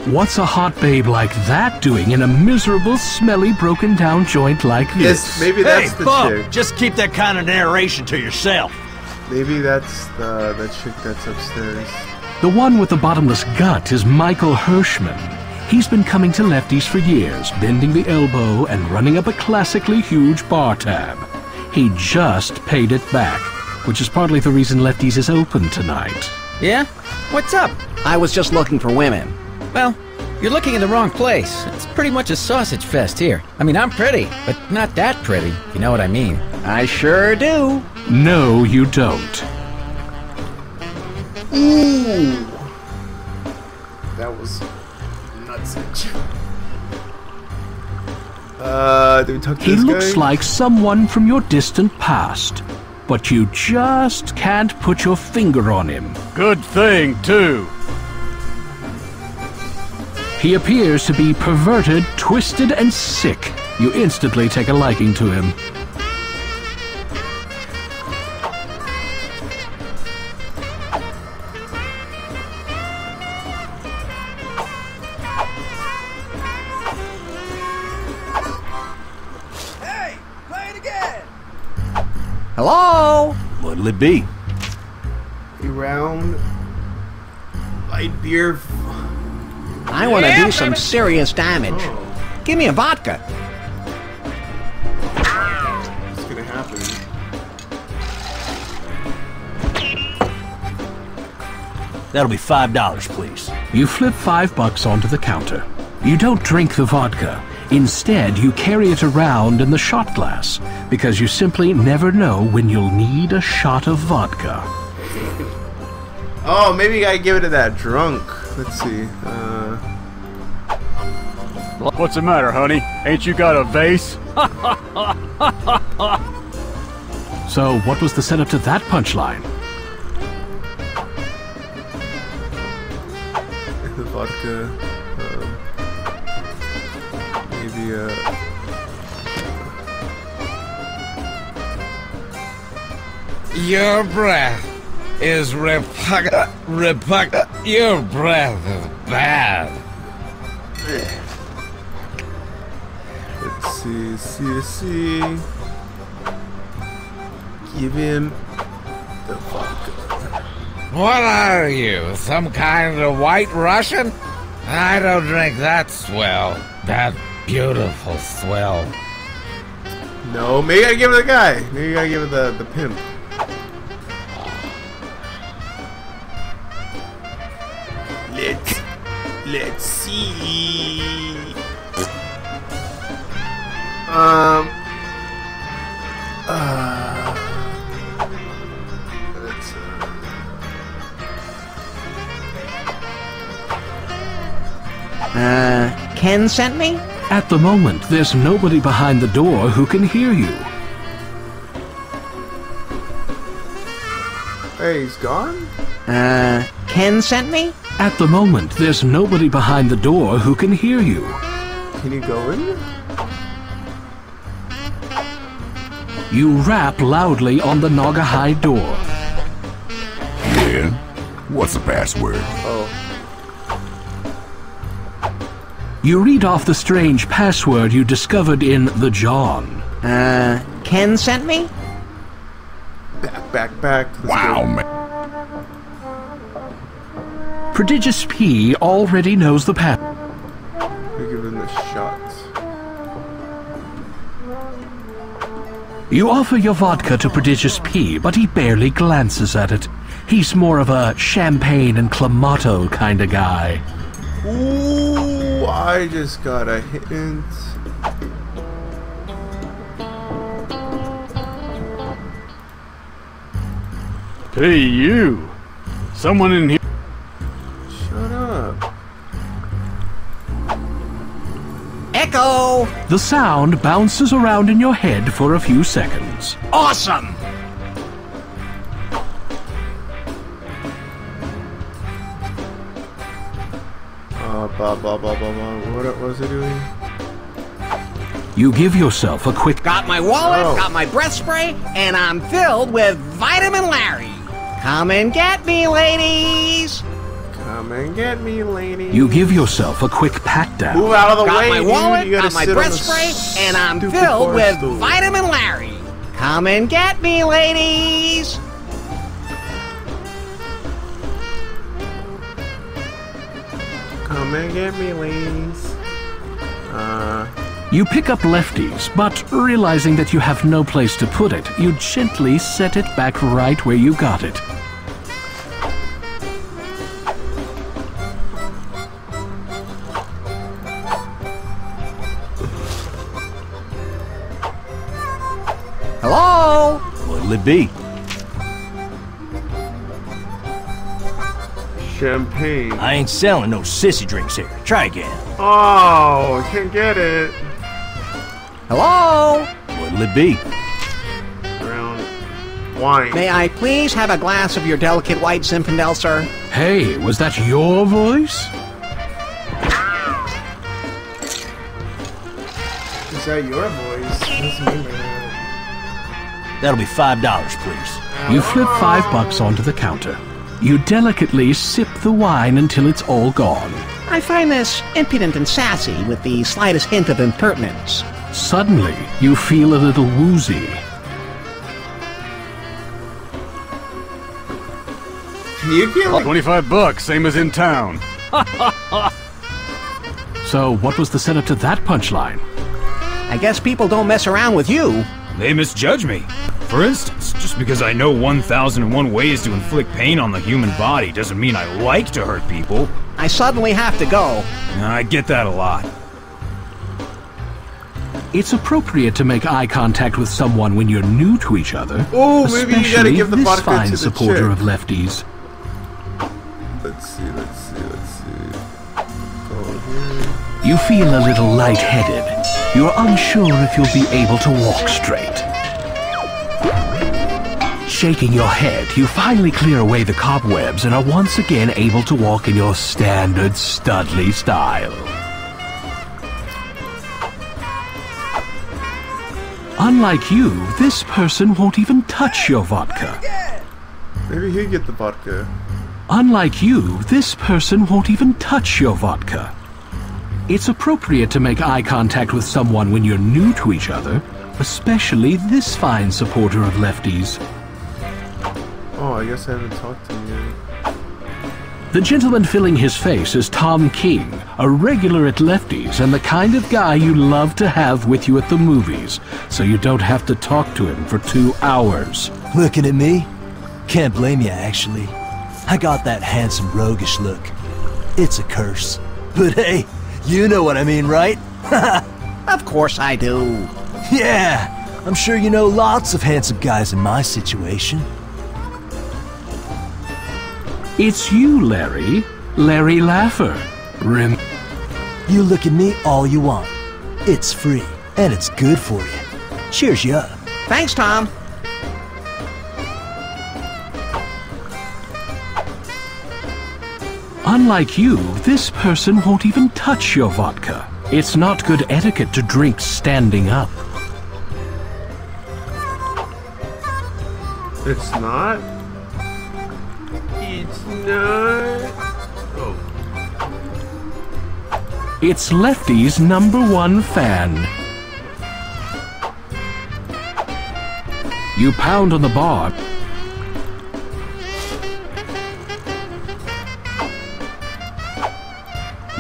What's a hot babe like that doing in a miserable, smelly, broken-down joint like this?
Yes, maybe that's
Hey,
the
Bub,
chick.
just keep that kind of narration to yourself.
Maybe that's the chick that's upstairs.
The one with the bottomless gut is Michael Hirschman. He's been coming to Lefty's for years, bending the elbow and running up a classically huge bar tab. He just paid it back, which is partly the reason Lefty's is open tonight.
Yeah? What's up?
I was just looking for women.
Well, you're looking in the wrong place. It's pretty much a sausage fest here. I mean, I'm pretty, but not that pretty, if you know what I mean.
I sure do.
No, you don't.
Ooh. That was nutsidge. Did we talk to
He
this
looks
guy?
like someone from your distant past, but you just can't put your finger on him.
Good thing, too.
He appears to be perverted, twisted, and sick. You instantly take a liking to him.
Hello?
What'll it be?
A round light beer.
I want to do some serious damage. Give me a vodka.
What's gonna happen?
That'll be $5, please.
You flip $5 onto the counter. You don't drink the vodka. Instead, you carry it around in the shot glass, because you simply never know when you'll need a shot of vodka.
Oh, maybe I give it to that drunk. Let's see.
What's the matter, honey? Ain't you got a vase?
So, what was the setup to that punchline?
The vodka. Maybe
Your breath is repugnant. Your breath is bad.
Let's see. Give him the vodka.
What are you, some kind of white Russian? I don't drink that swell. That beautiful swell.
No, maybe I give it to the guy. Maybe I give it the pimp. Let's see. Let's
Ken sent me?
At the moment, there's nobody behind the door who can hear you.
Hey, he's gone?
Ken sent me?
At the moment, there's nobody behind the door who can hear you.
Can you go in?
You rap loudly on the Naugahyde door.
Yeah? What's the password?
Oh.
You read off the strange password you discovered in the John.
Ken sent me?
Back. Let's
Wow,
go.
man.
Prodigious P already knows the pattern.
We give him the shot.
You offer your vodka to Prodigious P, but he barely glances at it. He's more of a champagne and clamato kind of guy.
Ooh, I just got a hint.
Hey, you. Someone in here.
Shut up.
Echo!
The sound bounces around in your head for a few seconds.
Awesome!
What was it doing?
You give yourself a quick...
Got my wallet,
Oh.
got my breath spray, and I'm filled with Vitamin Larry. Come and get me, ladies!
Come and get me, lady.
You give yourself a quick pat down.
Move out of the
Got
way,
my
dude.
wallet,
You gotta
got my
sit on
breath
the
spray, and I'm
stupid
filled
bar
with
stool.
Vitamin Larry. Come and get me, ladies!
Come and get me, ladies.
You pick up Lefties, but realizing that you have no place to put it, you gently set it back right where you got it.
Hello?
What'll it be?
Champagne.
I ain't selling no sissy drinks here. Try again.
Oh, can't get it.
Hello?
What'll it be?
Brown wine.
May I please have a glass of your delicate white Zinfandel, sir?
Hey, was that your voice?
Is that your voice? What's mean by that?
That'll be $5, please.
You flip $5 onto the counter. You delicately sip the wine until it's all gone.
I find this impudent and sassy with the slightest hint of impertinence.
Suddenly, you feel a little woozy.
Can you get like
$25, same as in town.
So, what was the setup to that punchline?
I guess people don't mess around with you.
They misjudge me. For instance, just because I know 1001 ways to inflict pain on the human body doesn't mean I like to hurt people.
I suddenly have to go.
I get that a lot.
It's appropriate to make eye contact with someone when you're new to each other.
Oh, maybe you gotta give the
this
vodka
fine
to the
supporter
chick.
of Lefties.
Let's see. Go here.
You feel a little lightheaded. You're unsure if you'll be able to walk straight. Shaking your head, you finally clear away the cobwebs and are once again able to walk in your standard Studley style. Unlike you, this person won't even touch your vodka.
Maybe he'll get the vodka.
Unlike you, this person won't even touch your vodka. It's appropriate to make eye contact with someone when you're new to each other, especially this fine supporter of Lefties.
Oh, I guess I haven't talked to him yet.
The gentleman filling his face is Tom King, a regular at Lefties and the kind of guy you love to have with you at the movies, so you don't have to talk to him for 2 hours.
Looking at me? Can't blame you, actually. I got that handsome, roguish look. It's a curse. But hey, you know what I mean, right?
Of course I do.
Yeah, I'm sure you know lots of handsome guys in my situation.
It's you, Larry. Larry Laffer.
You look at me all you want. It's free, and it's good for you. Cheers you up.
Thanks, Tom.
Unlike you, this person won't even touch your vodka. It's not good etiquette to drink standing up.
It's not? It's not? Oh.
It's Lefty's #1 fan. You pound on the bar.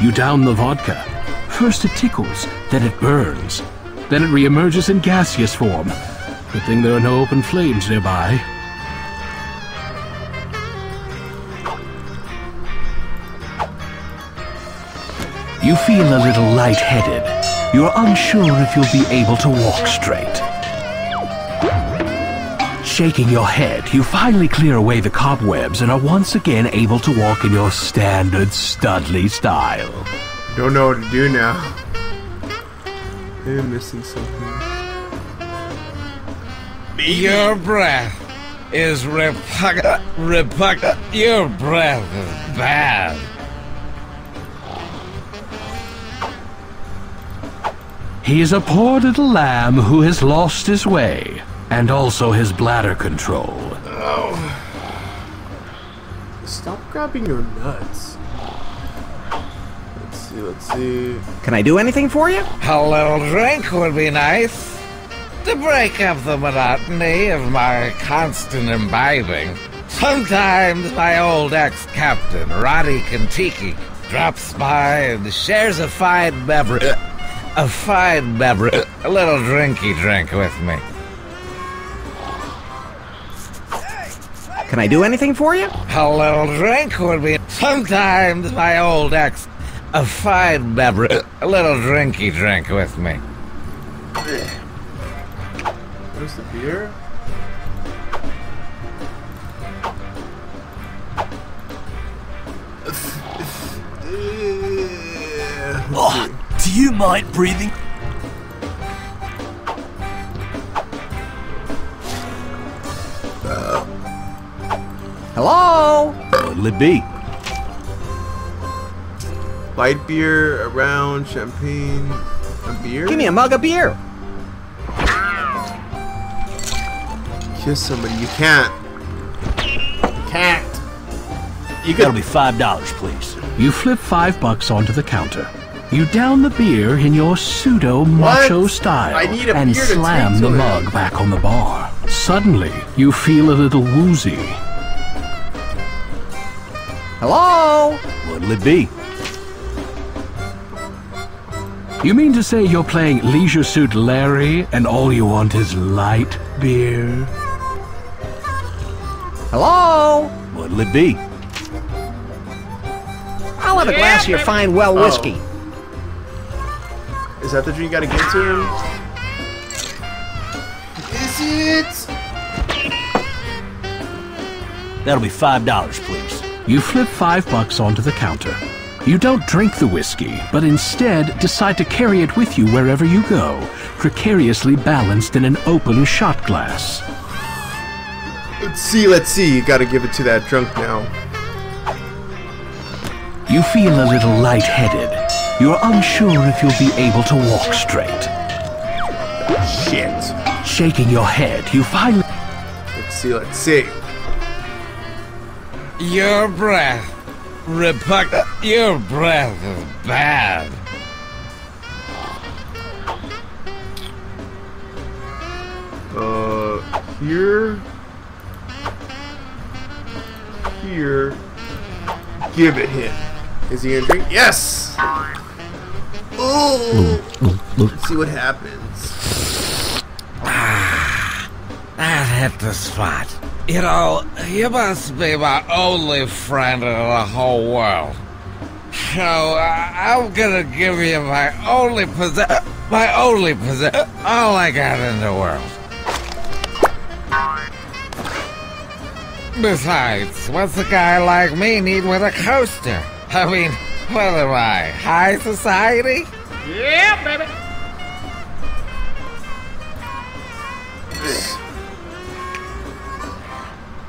You down the vodka. First it tickles, then it burns. Then it reemerges in gaseous form. Good thing there are no open flames nearby. You feel a little lightheaded. You're unsure if you'll be able to walk straight. Shaking your head, you finally clear away the cobwebs and are once again able to walk in your standard Studley style.
Don't know what to do now. I'm missing something.
Your breath is repugnant. Your breath is bad.
He is a poor little lamb who has lost his way, and also his bladder control.
Oh. Stop grabbing your nuts. Let's see.
Can I do anything for you?
A little drink would be nice. To break up the monotony of my constant imbibing. Sometimes my old ex-captain, Roddy Kentucky, drops by and shares a fine beverage. A fine beverage. A little drinky drink with me.
Can I do anything for you?
A little drink would be sometimes my old ex. A fine beverage. A little drinky drink with me.
Where's the beer?
Oh, do you mind breathing?
Hello?
What'll it be?
Light beer, a round, champagne, a beer?
Give me a mug of beer.
Kiss somebody. You can't. Can't. You
That'll be $5, please.
You flip $5 onto the counter. You down the beer in your pseudo-macho style
I need a
and
beer to
slam
take
the
to it.
mug back on the bar. Suddenly, you feel a little woozy.
Hello?
What'll it be?
You mean to say you're playing Leisure Suit Larry and all you want is light beer?
Hello?
What'll it be?
I'll have a glass of your fine well whiskey.
Is that the drink you gotta get to him? Is it?
That'll be $5, please.
You flip $5 onto the counter. You don't drink the whiskey, but instead decide to carry it with you wherever you go, precariously balanced in an open shot glass.
Let's see. You gotta give it to that drunk now.
You feel a little lightheaded. You're unsure if you'll be able to walk straight.
Shit.
Shaking your head, you finally...
Let's see.
Your breath. Your breath is bad.
Here. Give it him. Is he gonna drink? Yes! Oh! Let's see what happens.
That hit the spot. You know, you must be my only friend in the whole world. So, I'm gonna give you my only possession, all I got in the world. Besides, what's a guy like me need with a coaster? I mean, what am I, high society?
Yeah, baby.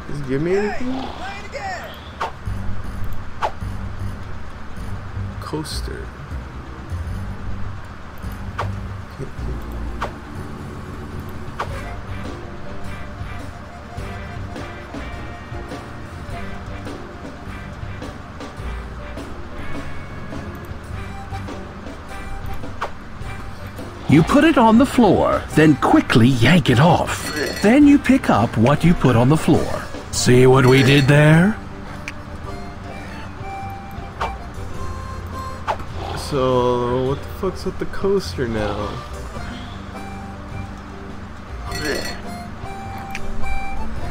Does he give me anything? Coaster.
You put it on the floor, then quickly yank it off. Then you pick up what you put on the floor. See what we did there?
So, what the fuck's with the coaster now?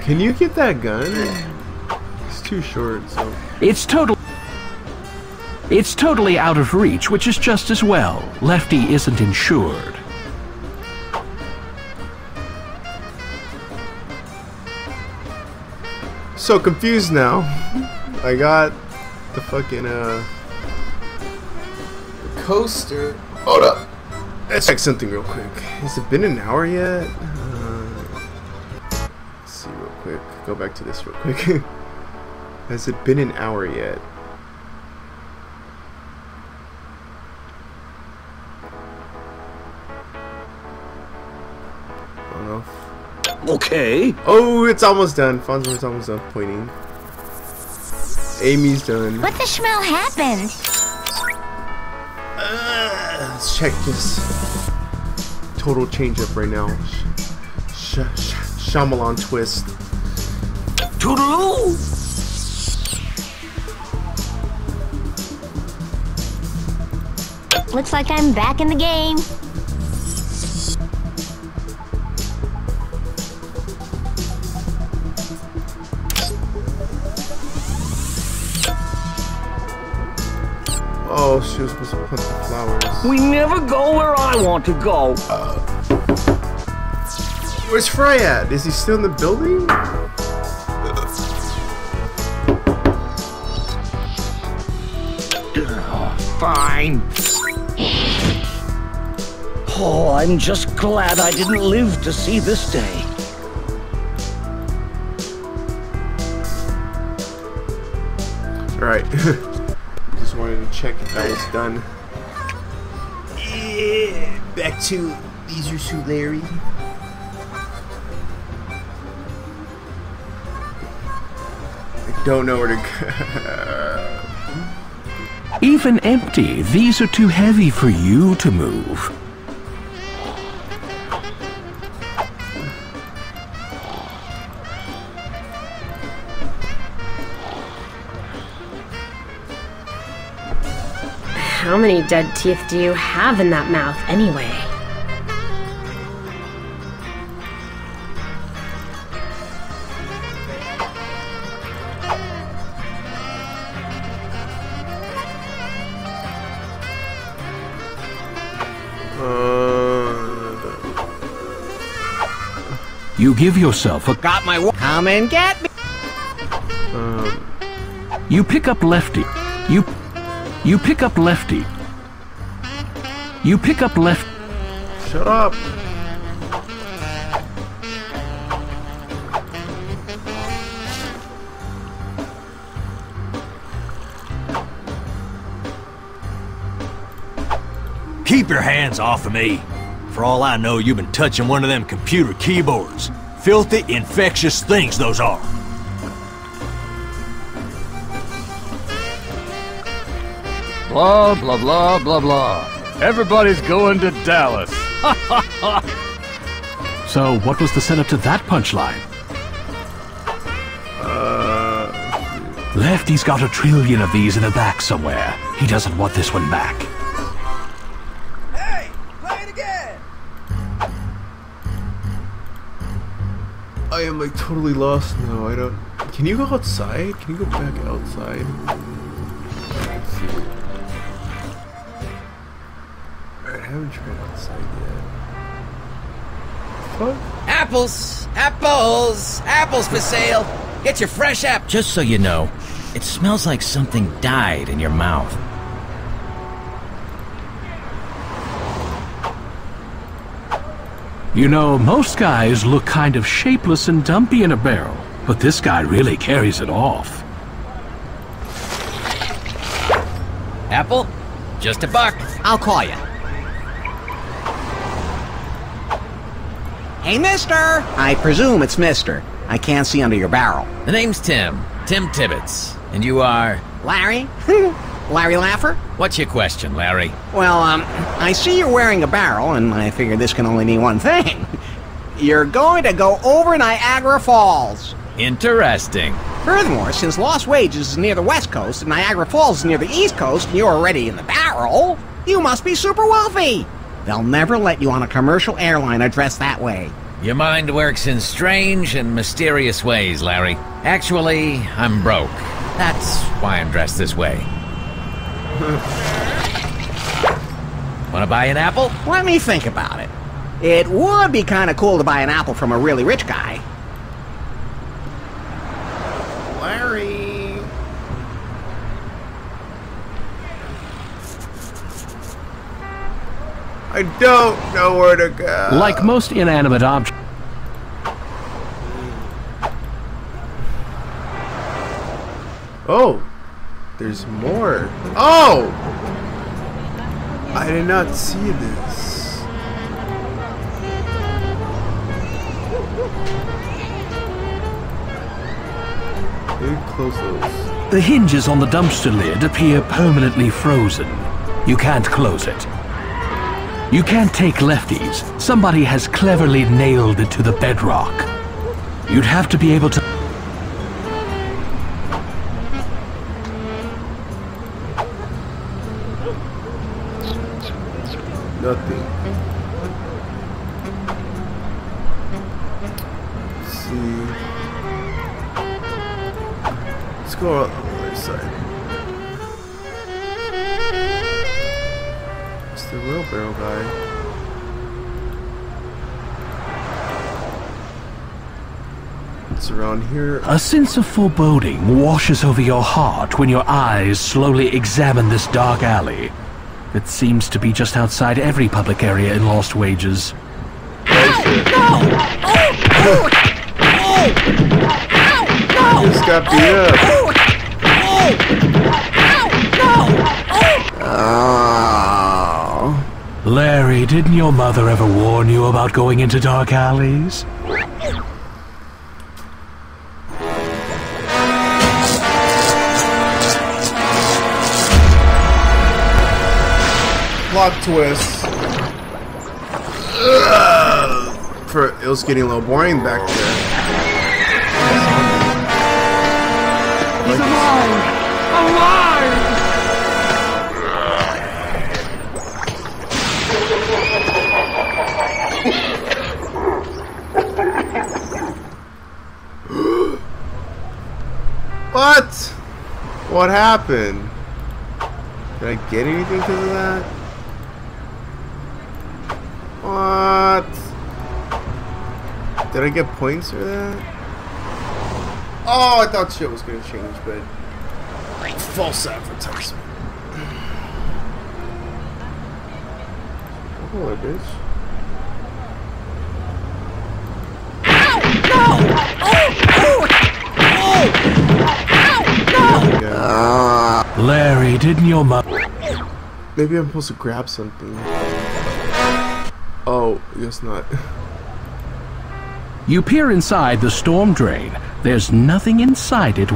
Can you get that gun? It's too short, so...
It's totally out of reach, which is just as well. Lefty isn't insured.
So confused now. I got the fucking, the coaster. Hold up. Let's check something real quick. Has it been an hour yet? Let's see real quick. Go back to this real quick. Has it been an hour yet? I don't know.
Okay.
Oh, it's almost done. Fonzo's almost done pointing. Amy's done.
What the schmell happened?
Let's check this. Total change up right now. Shyamalan twist.
Toodaloo!
Looks like I'm back in the game.
Oh, she was supposed to plant the flowers.
We never go where I want to go.
Where's Fry at? Is he still in the building?
Fine. Oh, I'm just glad I didn't live to see this day.
Alright. Just wanted to check if that was done. Yeah, back to Leisure Suit Larry. I don't know where to go.
Even empty, these are too heavy for you to move.
How many dead teeth do you have in that mouth, anyway?
You give yourself a...
Got my... Come and get me!
You pick up Lefty. You pick up Lefty. You pick up Left...
Shut up!
Keep your hands off of me. For all I know, you've been touching one of them computer keyboards. Filthy, infectious things those are.
Blah, blah, blah, blah, blah. Everybody's going to Dallas.
So, what was the setup to that punchline? Lefty's got 1 trillion of these in the back somewhere. He doesn't want this one back.
Hey, play it again.
I am like totally lost now. I don't... Can you go outside? Can you go back outside? Let's see. Alright, I haven't tried outside yet. Fuck?
Apples! Apples! Apples for sale! Get your fresh app. Just so you know, it smells like something died in your mouth.
You know, most guys look kind of shapeless and dumpy in a barrel, but this guy really carries it off.
Apple? Just $1.
I'll call you. Hey, mister! I presume it's mister. I can't see under your barrel.
The name's Tim. Tim Tibbetts. And you are?
Larry? Larry Laffer?
What's your question, Larry?
Well, I see you're wearing a barrel, and I figure this can only mean one thing. You're going to go over Niagara Falls.
Interesting.
Furthermore, since Lost Wages is near the West Coast and Niagara Falls is near the East Coast and you're already in the barrel, you must be super wealthy. They'll never let you on a commercial airliner dressed that way.
Your mind works in strange and mysterious ways, Larry. Actually, I'm broke. That's why I'm dressed this way. Wanna buy an apple?
Let me think about it. It would be kind of cool to buy an apple from a really rich guy.
Larry! I don't know where to go.
Like most inanimate objects.
Oh! There's more. Oh! I did not see this. Maybe close those.
The hinges on the dumpster lid appear permanently frozen. You can't close it. You can't take Lefty's. Somebody has cleverly nailed it to the bedrock. You'd have to be able to...
Nothing. Let's see. Let's go on the other side. It's the wheelbarrow guy. It's around here.
A sense of foreboding washes over your heart when your eyes slowly examine this dark alley. It seems to be just outside every public area in Lost Wages.
Just got beat up.
Larry, didn't your mother ever warn you about going into dark alleys?
Plot twist. It was getting a little boring back there.
He's alive! Alive!
What? What happened? Did I get anything because of that? What? Did I get points for that? Oh, I thought shit was gonna change, but false advertisement. Hello, bitch.
Larry, didn't your mother...
Maybe I'm supposed to grab something. Oh, I guess not.
You peer inside the storm drain. There's nothing inside it.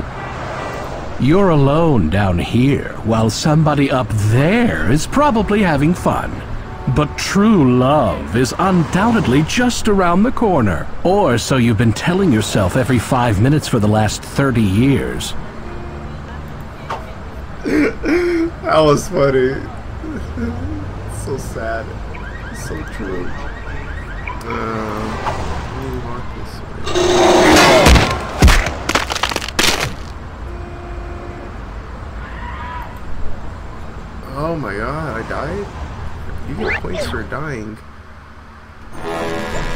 You're alone down here, while somebody up there is probably having fun. But true love is undoubtedly just around the corner. Or so you've been telling yourself every 5 minutes for the last 30 years.
That was funny. So sad. So true. Walk this way. Oh my god, I died? You get points for dying.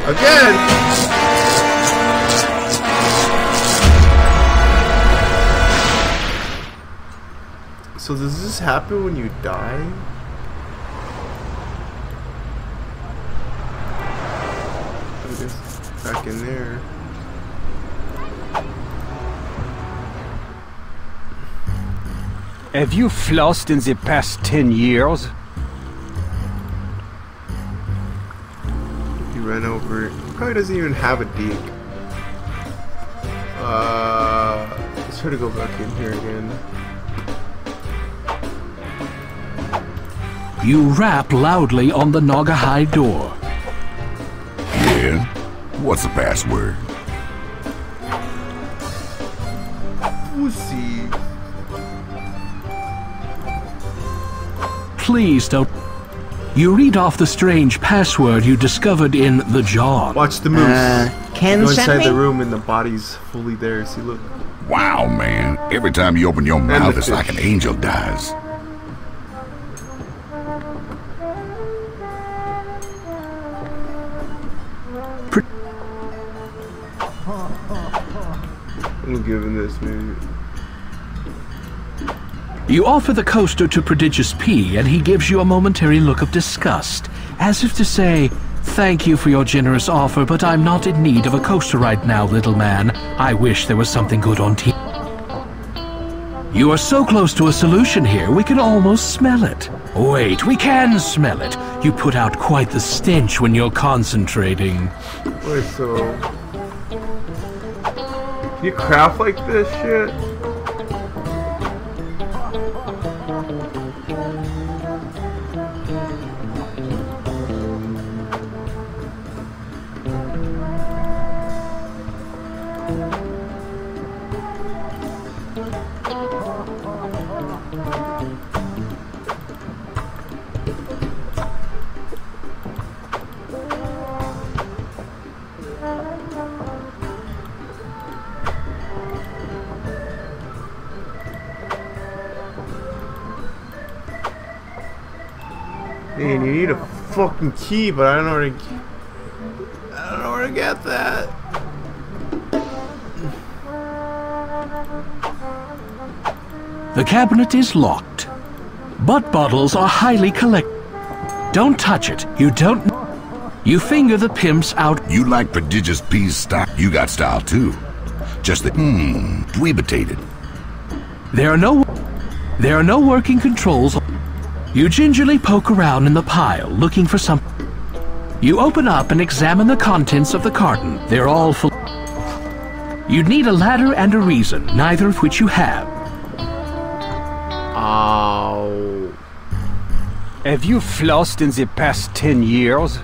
Again! So does this happen when you die? I guess back in there.
Have you flossed in the past 10 years?
He ran over it. Probably doesn't even have a deek. Let's try to go back in here again.
You rap loudly on the Naugahyde door.
Yeah? What's the password?
Pussy.
Please don't. You read off the strange password you discovered in the John.
Watch the moose.
Ken
Go
sent
inside
me?
the room and the body's fully there. See, look.
Wow, man. Every time you open your mouth, it's like an angel dies.
I'm giving this maybe.
You offer the coaster to Prodigious P, and he gives you a momentary look of disgust, as if to say, "Thank you for your generous offer, but I'm not in need of a coaster right now, little man. I wish there was something good on TV." You are so close to a solution here, we can almost smell it. Wait, we can smell it. You put out quite the stench when you're concentrating.
Wait, so... You craft like this shit? Man, you need a fucking key, but I don't know where to get that.
The cabinet is locked. Butt bottles are highly collect. Don't touch it. You don't. You finger the pimps out.
You like prodigious peas style. You got style too. Just the dweebitated.
There are no working controls. You gingerly poke around in the pile, looking for something. You open up and examine the contents of the carton. They're all full. You'd need a ladder and a reason, neither of which you have.
Oh.
Have you flossed in the past 10 years?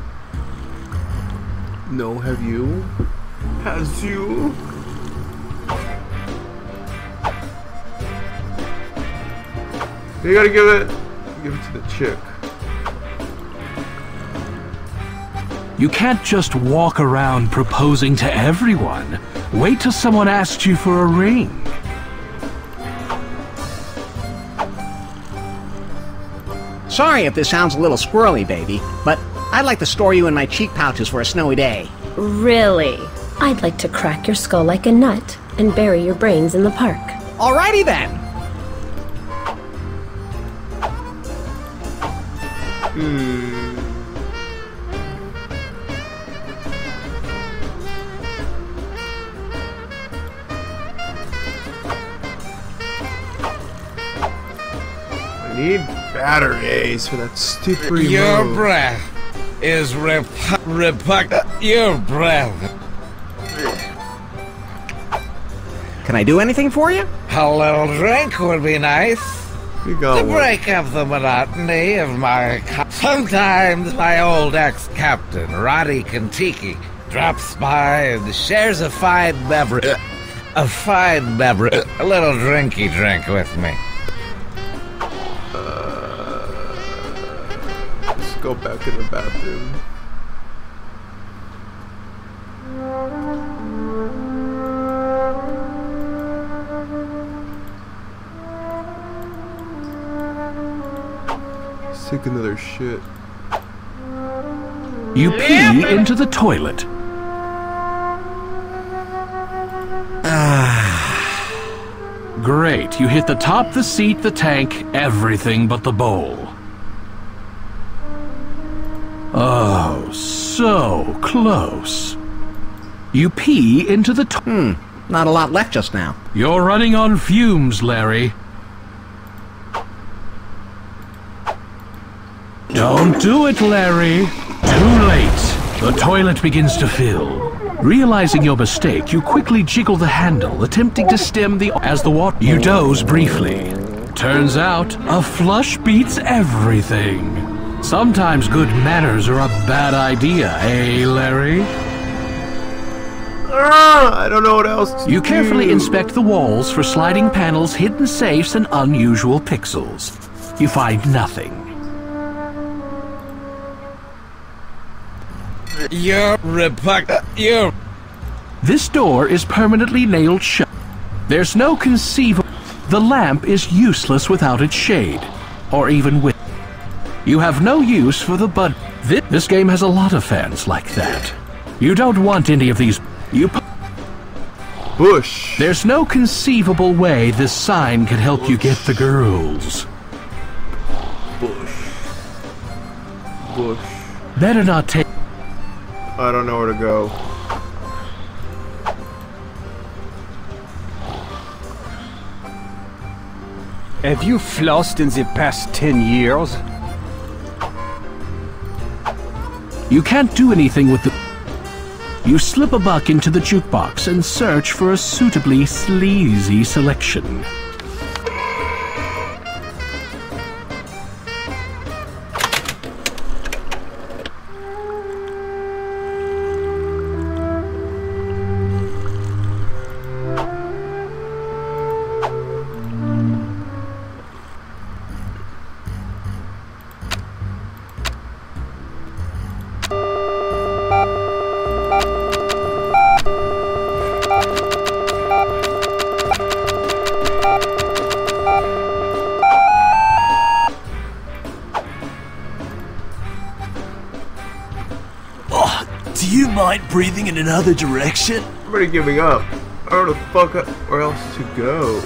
No, have you? Has you? You gotta give it to the chick.
You can't just walk around proposing to everyone. Wait till someone asks you for a ring.
Sorry if this sounds a little squirrely, baby, but I'd like to store you in my cheek pouches for a snowy day.
Really? I'd like to crack your skull like a nut and bury your brains in the park.
Alrighty then.
I need batteries for that stupid remote.
Your breath is your breath.
Can I do anything for you?
A little drink would be nice.
You got
to
one.
break up the monotony of my... Sometimes my old ex-captain, Roddy Kentucky, drops by and shares a fine beverage. A little drinky drink with me.
Let's go back in the bathroom. Take another shit.
You pee into the toilet. Great. You hit the top, the seat, the tank, everything but the bowl. Oh, so close. You pee into the
not a lot left just now.
You're running on fumes, Larry. Don't do it, Larry. Too late. The toilet begins to fill. Realizing your mistake, you quickly jiggle the handle, attempting to stem the... As the water... You doze briefly. Turns out, a flush beats everything. Sometimes good manners are a bad idea, eh, Larry?
I don't know what else to do.
You carefully inspect the walls for sliding panels, hidden safes, and unusual pixels. You find nothing. This door is permanently nailed shut. There's no conceivable... The lamp is useless without its shade, or even with... You have no use for the bud... This game has a lot of fans like that. You don't want any of these...
Bush.
There's no conceivable way this sign could help you get the girls.
Bush.
Better not take...
I don't know where to go.
Have you flossed in the past 10 years?
You can't do anything with the... You slip a buck into the jukebox and search for a suitably sleazy selection.
Do you mind breathing in another direction?
I'm already giving up. I don't know the fuck up where else to go.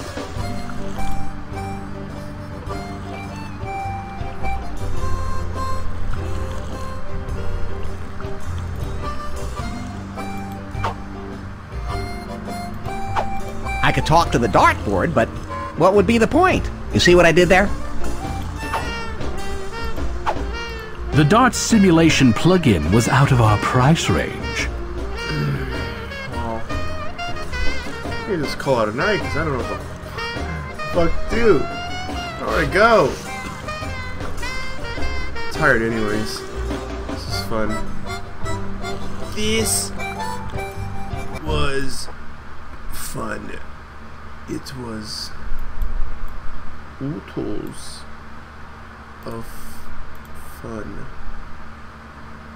I could talk to the dartboard, but what would be the point? You see what I did there?
The Dart Simulation plugin was out of our price range.
Oh. You just call it a night, because I don't know what the fuck to do. Where'd I go? I'm tired anyways. This is fun. This was fun. It was oodles of fun.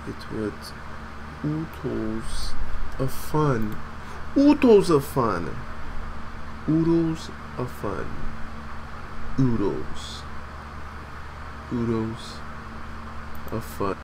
It was oodles of fun. Oodles of fun. Oodles of fun. Oodles. Oodles of fun.